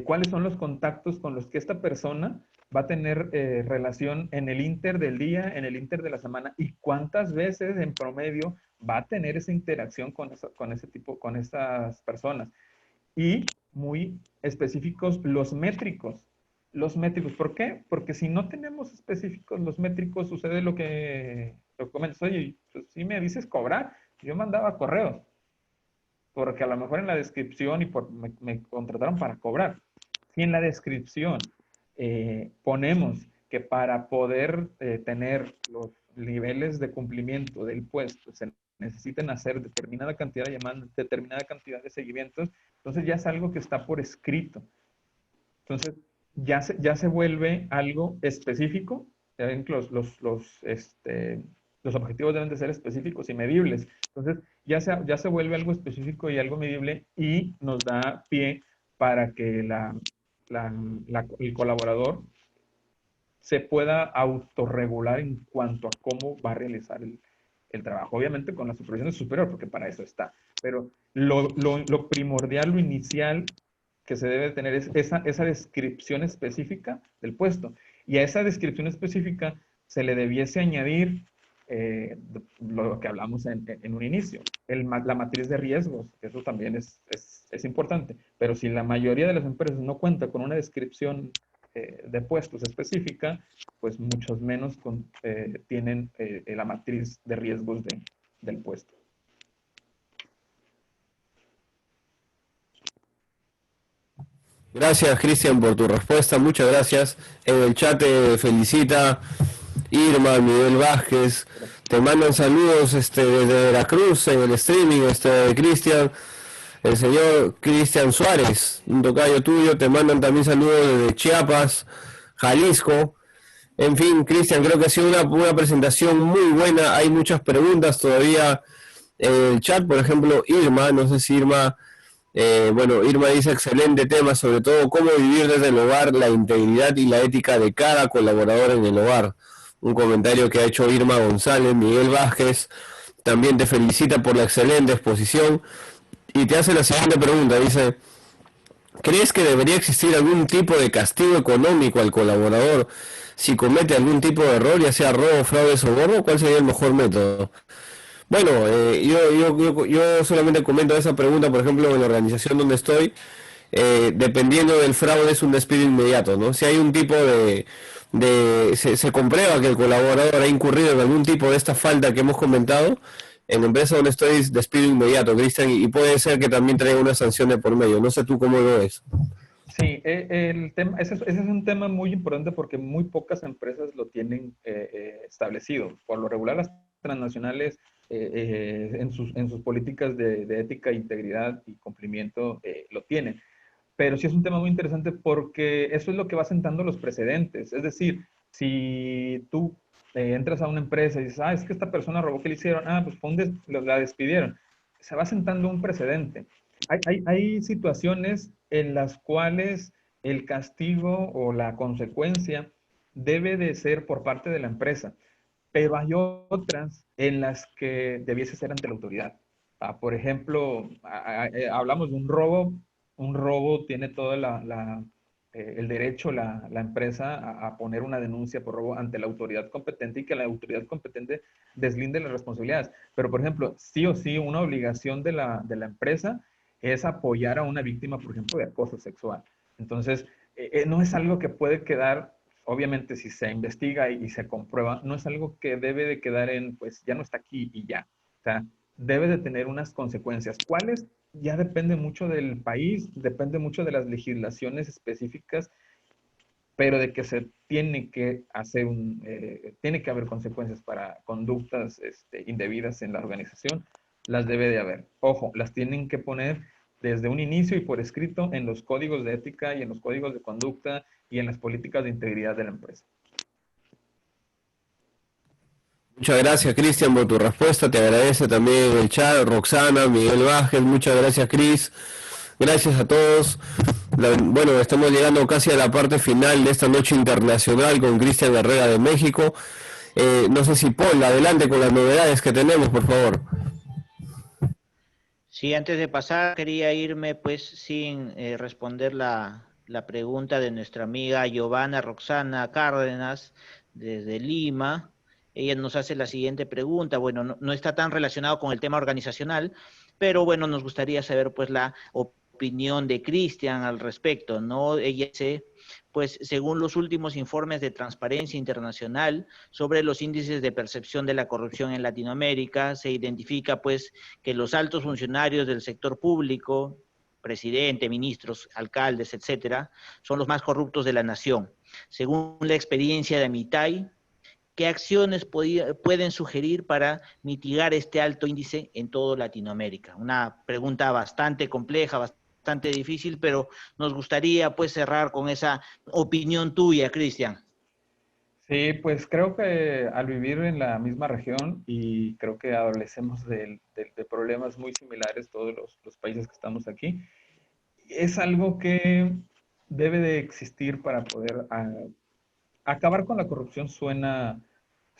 cuáles son los contactos con los que esta persona va a tener relación en el inter del día, en el inter de la semana, y cuántas veces en promedio va a tener esa interacción con esas personas. Y muy específicos los métricos. Los métricos, ¿por qué? Porque si no tenemos específicos los métricos, sucede lo que comentas, oye, pues si me dices cobrar, yo mandaba correos, porque a lo mejor en la descripción me contrataron para cobrar. Si en la descripción ponemos que para poder tener los niveles de cumplimiento del puesto se necesiten hacer determinada cantidad de llamadas, determinada cantidad de seguimientos, entonces ya es algo que está por escrito. Entonces ya se vuelve algo específico. Ya ven que los objetivos deben de ser específicos y medibles. Entonces ya se vuelve algo específico y algo medible y nos da pie para que el colaborador se pueda autorregular en cuanto a cómo va a realizar el trabajo. Obviamente con la supervisión de superior, porque para eso está. Pero lo primordial, lo inicial que se debe tener es esa descripción específica del puesto. Y a esa descripción específica se le debiese añadir lo que hablamos en un inicio, la matriz de riesgos. Eso también es importante. Pero si la mayoría de las empresas no cuenta con una descripción de puestos específica, pues muchos menos tienen la matriz de riesgos del puesto. Gracias, Cristian, por tu respuesta. Muchas gracias. En el chat te felicita Irma, Miguel Vázquez. Te mandan saludos desde Veracruz en el streaming, Cristian. El señor Cristian Suárez, un tocayo tuyo. Te mandan también saludos desde Chiapas, Jalisco. En fin, Cristian, creo que ha sido una presentación muy buena. Hay muchas preguntas todavía en el chat. Por ejemplo, Irma, no sé si Irma... Irma dice excelente tema, sobre todo cómo vivir desde el hogar, la integridad y la ética de cada colaborador en el hogar. Un comentario que ha hecho Irma González. Miguel Vázquez también te felicita por la excelente exposición y te hace la siguiente pregunta. Dice, ¿crees que debería existir algún tipo de castigo económico al colaborador si comete algún tipo de error, ya sea robo, fraude, soborno? ¿Cuál sería el mejor método? Bueno, yo solamente comento esa pregunta, por ejemplo, en la organización donde estoy, dependiendo del fraude es un despido inmediato, ¿no? Si hay un tipo se comprueba que el colaborador ha incurrido en algún tipo de esta falta que hemos comentado, en la empresa donde estoy es despido inmediato, Cristian, y puede ser que también traiga una sanción de por medio. No sé tú cómo lo ves. Sí, ese es un tema muy importante porque muy pocas empresas lo tienen establecido. Por lo regular, las transnacionales en sus políticas de ética, integridad y cumplimiento lo tienen. Pero sí es un tema muy interesante porque eso es lo que va sentando los precedentes. Es decir, si tú entras a una empresa y dices, es que esta persona robó, ¿qué le hicieron? Pues la despidieron. Se va sentando un precedente. Hay situaciones en las cuales el castigo o la consecuencia debe de ser por parte de la empresa, pero hay otras en las que debiese ser ante la autoridad. Por ejemplo, hablamos de un robo tiene todo el derecho la empresa a poner una denuncia por robo ante la autoridad competente y que la autoridad competente deslinde las responsabilidades. Pero, por ejemplo, sí o sí, una obligación de la empresa es apoyar a una víctima, por ejemplo, de acoso sexual. Entonces, no es algo que puede quedar, obviamente, si se investiga y se comprueba, no es algo que debe de quedar pues ya no está aquí y ya. O sea, debe de tener unas consecuencias. ¿Cuáles? Ya depende mucho del país, depende mucho de las legislaciones específicas, pero de que se tiene que hacer tiene que haber consecuencias para conductas indebidas en la organización, las debe de haber. Ojo, las tienen que poner desde un inicio y por escrito en los códigos de ética y en los códigos de conducta y en las políticas de integridad de la empresa. Muchas gracias, Cristian, por tu respuesta. Te agradece también el chat, Roxana, Miguel Vázquez. Muchas gracias, Cris. Gracias a todos. Bueno, estamos llegando casi a la parte final de esta noche internacional con Cristian Herrera de México. No sé si Paul, adelante con las novedades que tenemos, por favor. Sí, antes de pasar, quería irme pues sin responder la la pregunta de nuestra amiga Giovanna Roxana Cárdenas desde Lima. Ella nos hace la siguiente pregunta. Bueno, no está tan relacionado con el tema organizacional, pero bueno, nos gustaría saber pues la opinión de Cristian al respecto, ¿no? Ella dice, pues según los últimos informes de Transparencia Internacional sobre los índices de percepción de la corrupción en Latinoamérica, se identifica pues que los altos funcionarios del sector público, presidente, ministros, alcaldes, etcétera, son los más corruptos de la nación. Según la experiencia de Amitay, ¿qué acciones pueden sugerir para mitigar este alto índice en toda Latinoamérica? Una pregunta bastante compleja, bastante difícil, pero nos gustaría pues cerrar con esa opinión tuya, Cristian. Sí, pues creo que al vivir en la misma región y creo que adolecemos de problemas muy similares todos los países que estamos aquí, es algo que debe de existir para poder acabar con la corrupción. Suena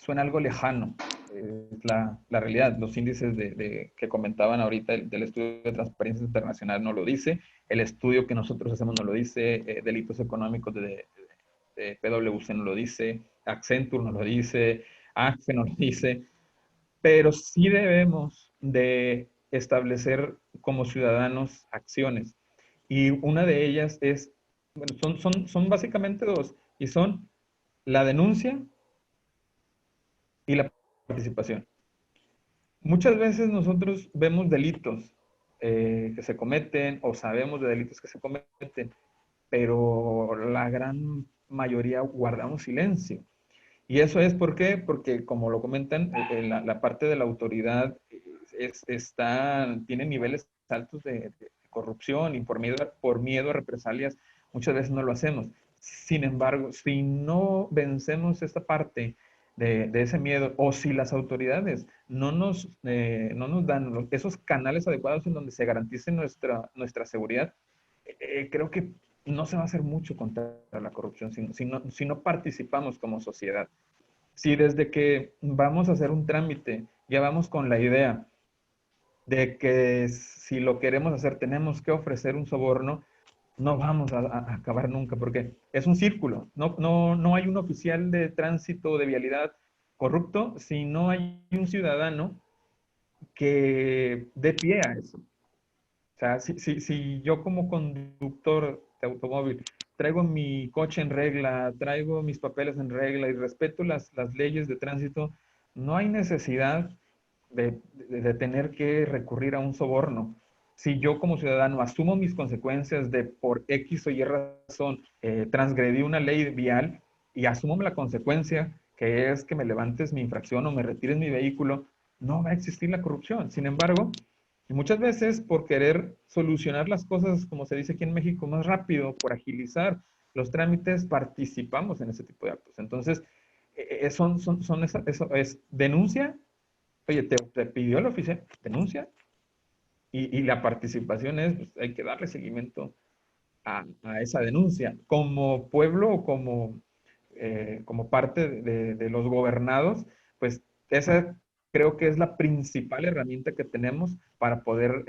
algo lejano. Es la realidad. Los índices que comentaban ahorita del estudio de Transparencia Internacional no lo dice, el estudio que nosotros hacemos no lo dice, delitos económicos de PwC no lo dice, Accenture no lo dice, ACFE no lo dice, pero sí debemos de establecer como ciudadanos acciones. Y una de ellas es, bueno, son básicamente dos, y son la denuncia y la participación. Muchas veces nosotros vemos delitos que se cometen o sabemos de delitos que se cometen, pero la gran mayoría guardamos silencio. Y eso es ¿por qué? Porque, como lo comentan, la parte de la autoridad tiene niveles altos de corrupción y por miedo a represalias, muchas veces no lo hacemos. Sin embargo, si no vencemos esta parte de ese miedo, o si las autoridades no nos dan esos canales adecuados en donde se garantice nuestra seguridad, creo que no se va a hacer mucho contra la corrupción si no participamos como sociedad. Si desde que vamos a hacer un trámite ya vamos con la idea de que si lo queremos hacer tenemos que ofrecer un soborno, no vamos a acabar nunca, porque es un círculo. No hay un oficial de tránsito de vialidad corrupto si no hay un ciudadano que dé pie a eso. O sea, si yo como conductor de automóvil traigo mi coche en regla, traigo mis papeles en regla y respeto las leyes de tránsito, no hay necesidad de tener que recurrir a un soborno. Si yo como ciudadano asumo mis consecuencias de por X o Y razón transgredí una ley vial y asumo la consecuencia que es que me levantes mi infracción o me retires mi vehículo, no va a existir la corrupción. Sin embargo, y muchas veces por querer solucionar las cosas, como se dice aquí en México, más rápido, por agilizar los trámites, participamos en ese tipo de actos. Entonces, eso es denuncia. Oye, te pidió el oficial, denuncia. Y la participación es, pues, hay que darle seguimiento a esa denuncia. Como pueblo o como parte de los gobernados, pues esa creo que es la principal herramienta que tenemos para poder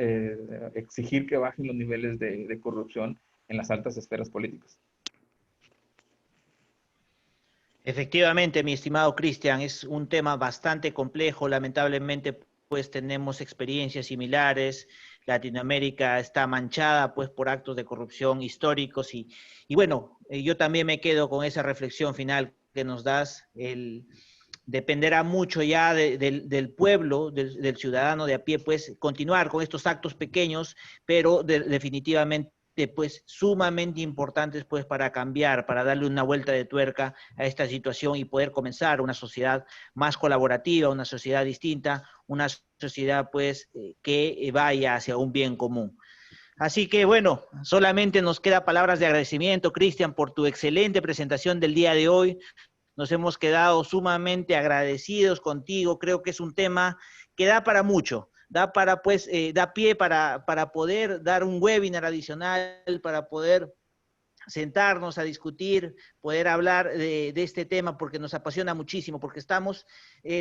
exigir que bajen los niveles de corrupción en las altas esferas políticas. Efectivamente, mi estimado Cristian, es un tema bastante complejo. Lamentablemente, pues tenemos experiencias similares. Latinoamérica está manchada, pues, por actos de corrupción históricos y bueno, yo también me quedo con esa reflexión final que nos das. Dependerá mucho ya del pueblo, del ciudadano de a pie, pues, continuar con estos actos pequeños, pero definitivamente pues sumamente importantes pues para cambiar, para darle una vuelta de tuerca a esta situación y poder comenzar una sociedad más colaborativa, una sociedad distinta, una sociedad pues que vaya hacia un bien común. Así que bueno, solamente nos queda palabras de agradecimiento, Cristian, por tu excelente presentación del día de hoy. Nos hemos quedado sumamente agradecidos contigo. Creo que es un tema que da para mucho. Da para, pues, da pie para poder dar un webinar adicional, para poder sentarnos a discutir, poder hablar de este tema, porque nos apasiona muchísimo, porque estamos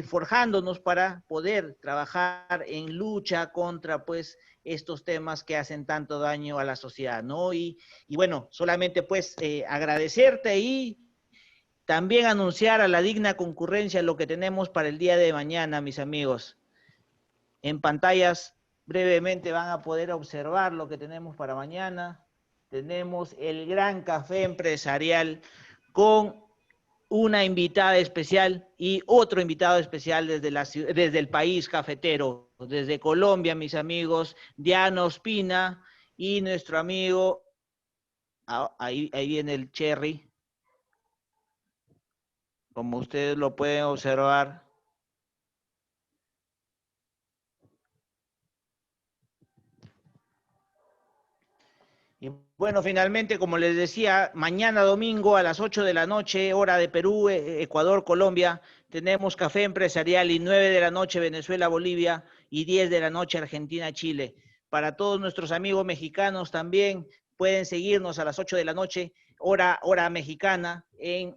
forjándonos para poder trabajar en lucha contra, pues, estos temas que hacen tanto daño a la sociedad, ¿no? Y bueno, solamente, pues, agradecerte y también anunciar a la digna concurrencia lo que tenemos para el día de mañana, mis amigos. En pantallas brevemente van a poder observar lo que tenemos para mañana. Tenemos el gran café empresarial con una invitada especial y otro invitado especial desde el país cafetero, desde Colombia, mis amigos, Diana Ospina y nuestro amigo, ahí viene el Cherry, como ustedes lo pueden observar. Y bueno, finalmente, como les decía, mañana domingo a las 8 de la noche, hora de Perú, Ecuador, Colombia, tenemos café empresarial y 9 de la noche Venezuela, Bolivia y 10 de la noche Argentina, Chile. Para todos nuestros amigos mexicanos también pueden seguirnos a las 8 de la noche, hora mexicana, en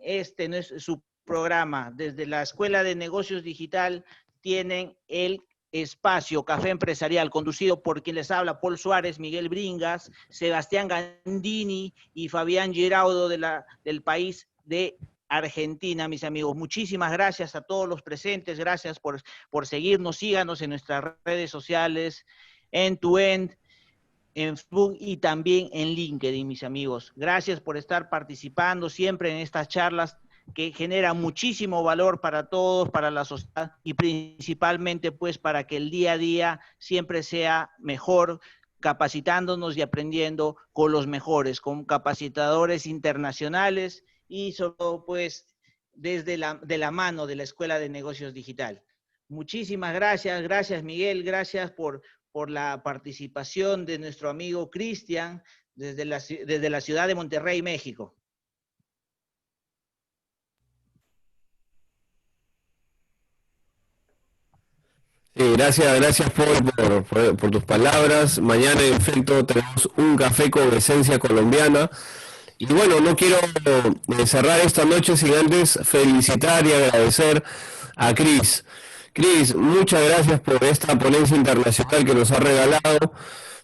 su programa. Desde la Escuela de Negocios Digital tienen el espacio Café Empresarial, conducido por quien les habla, Paul Suárez, Miguel Bringas, Sebastián Gandini y Fabián Giraudo del país de Argentina, mis amigos. Muchísimas gracias a todos los presentes, gracias por seguirnos, síganos en nuestras redes sociales, End2End, en Facebook y también en LinkedIn, mis amigos. Gracias por estar participando siempre en estas charlas que genera muchísimo valor para todos, para la sociedad y principalmente pues para que el día a día siempre sea mejor, capacitándonos y aprendiendo con los mejores, con capacitadores internacionales y solo pues de la mano de la Escuela de Negocios Digital. Muchísimas gracias, gracias Miguel, gracias por la participación de nuestro amigo Cristian desde la ciudad de Monterrey, México. Sí, gracias Paul por tus palabras. Mañana en efecto tenemos un café con esencia colombiana. Y bueno, no quiero cerrar esta noche sin antes felicitar y agradecer a Cris. Cris, muchas gracias por esta ponencia internacional que nos ha regalado.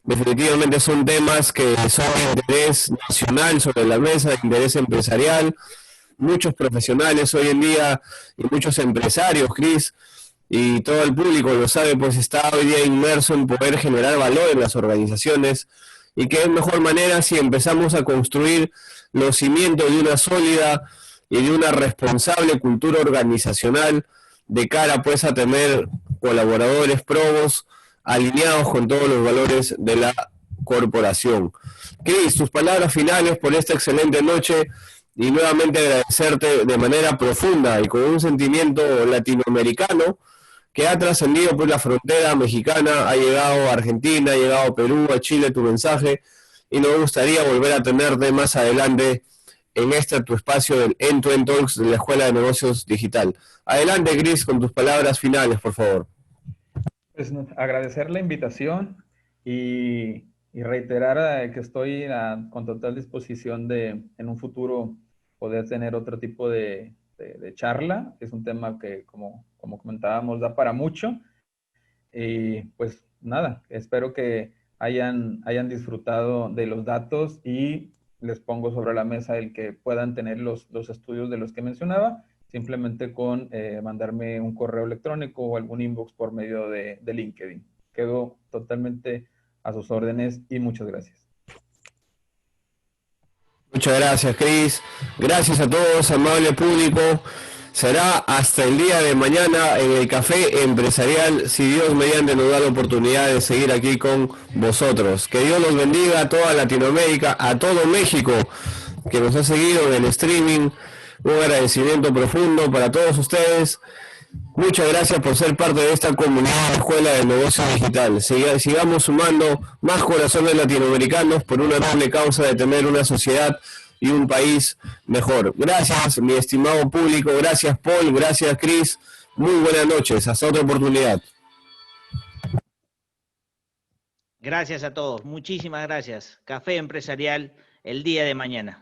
Definitivamente son temas que son de interés nacional sobre la mesa, de interés empresarial. Muchos profesionales hoy en día y muchos empresarios, Cris, y todo el público lo sabe, pues está hoy día inmerso en poder generar valor en las organizaciones y qué mejor manera si empezamos a construir los cimientos de una sólida y de una responsable cultura organizacional de cara pues a tener colaboradores probos alineados con todos los valores de la corporación. Cris, tus palabras finales por esta excelente noche y nuevamente agradecerte de manera profunda y con un sentimiento latinoamericano que ha trascendido por la frontera mexicana, ha llegado a Argentina, ha llegado a Perú, a Chile tu mensaje, y nos gustaría volver a tenerte más adelante en tu espacio del End2End Talks de la Escuela de Negocios Digital. Adelante, Cris, con tus palabras finales, por favor. Pues agradecer la invitación y reiterar que estoy con total disposición de en un futuro poder tener otro tipo de charla. Es un tema que, como comentábamos, da para mucho. Y pues nada, espero que hayan disfrutado de los datos y les pongo sobre la mesa el que puedan tener los estudios de los que mencionaba, simplemente con mandarme un correo electrónico o algún inbox por medio de LinkedIn. Quedo totalmente a sus órdenes y muchas gracias. Muchas gracias, Cris. Gracias a todos, amable público. Será hasta el día de mañana en el Café Empresarial, si Dios mediante nos da la oportunidad de seguir aquí con vosotros. Que Dios los bendiga a toda Latinoamérica, a todo México que nos ha seguido en el streaming. Un agradecimiento profundo para todos ustedes. Muchas gracias por ser parte de esta comunidad de Escuela de Negocios Digital. Sigamos sumando más corazones latinoamericanos por una noble causa de tener una sociedad y un país mejor. Gracias, mi estimado público. Gracias, Paul. Gracias, Cris. Muy buenas noches. Hasta otra oportunidad. Gracias a todos. Muchísimas gracias. Café Empresarial el día de mañana.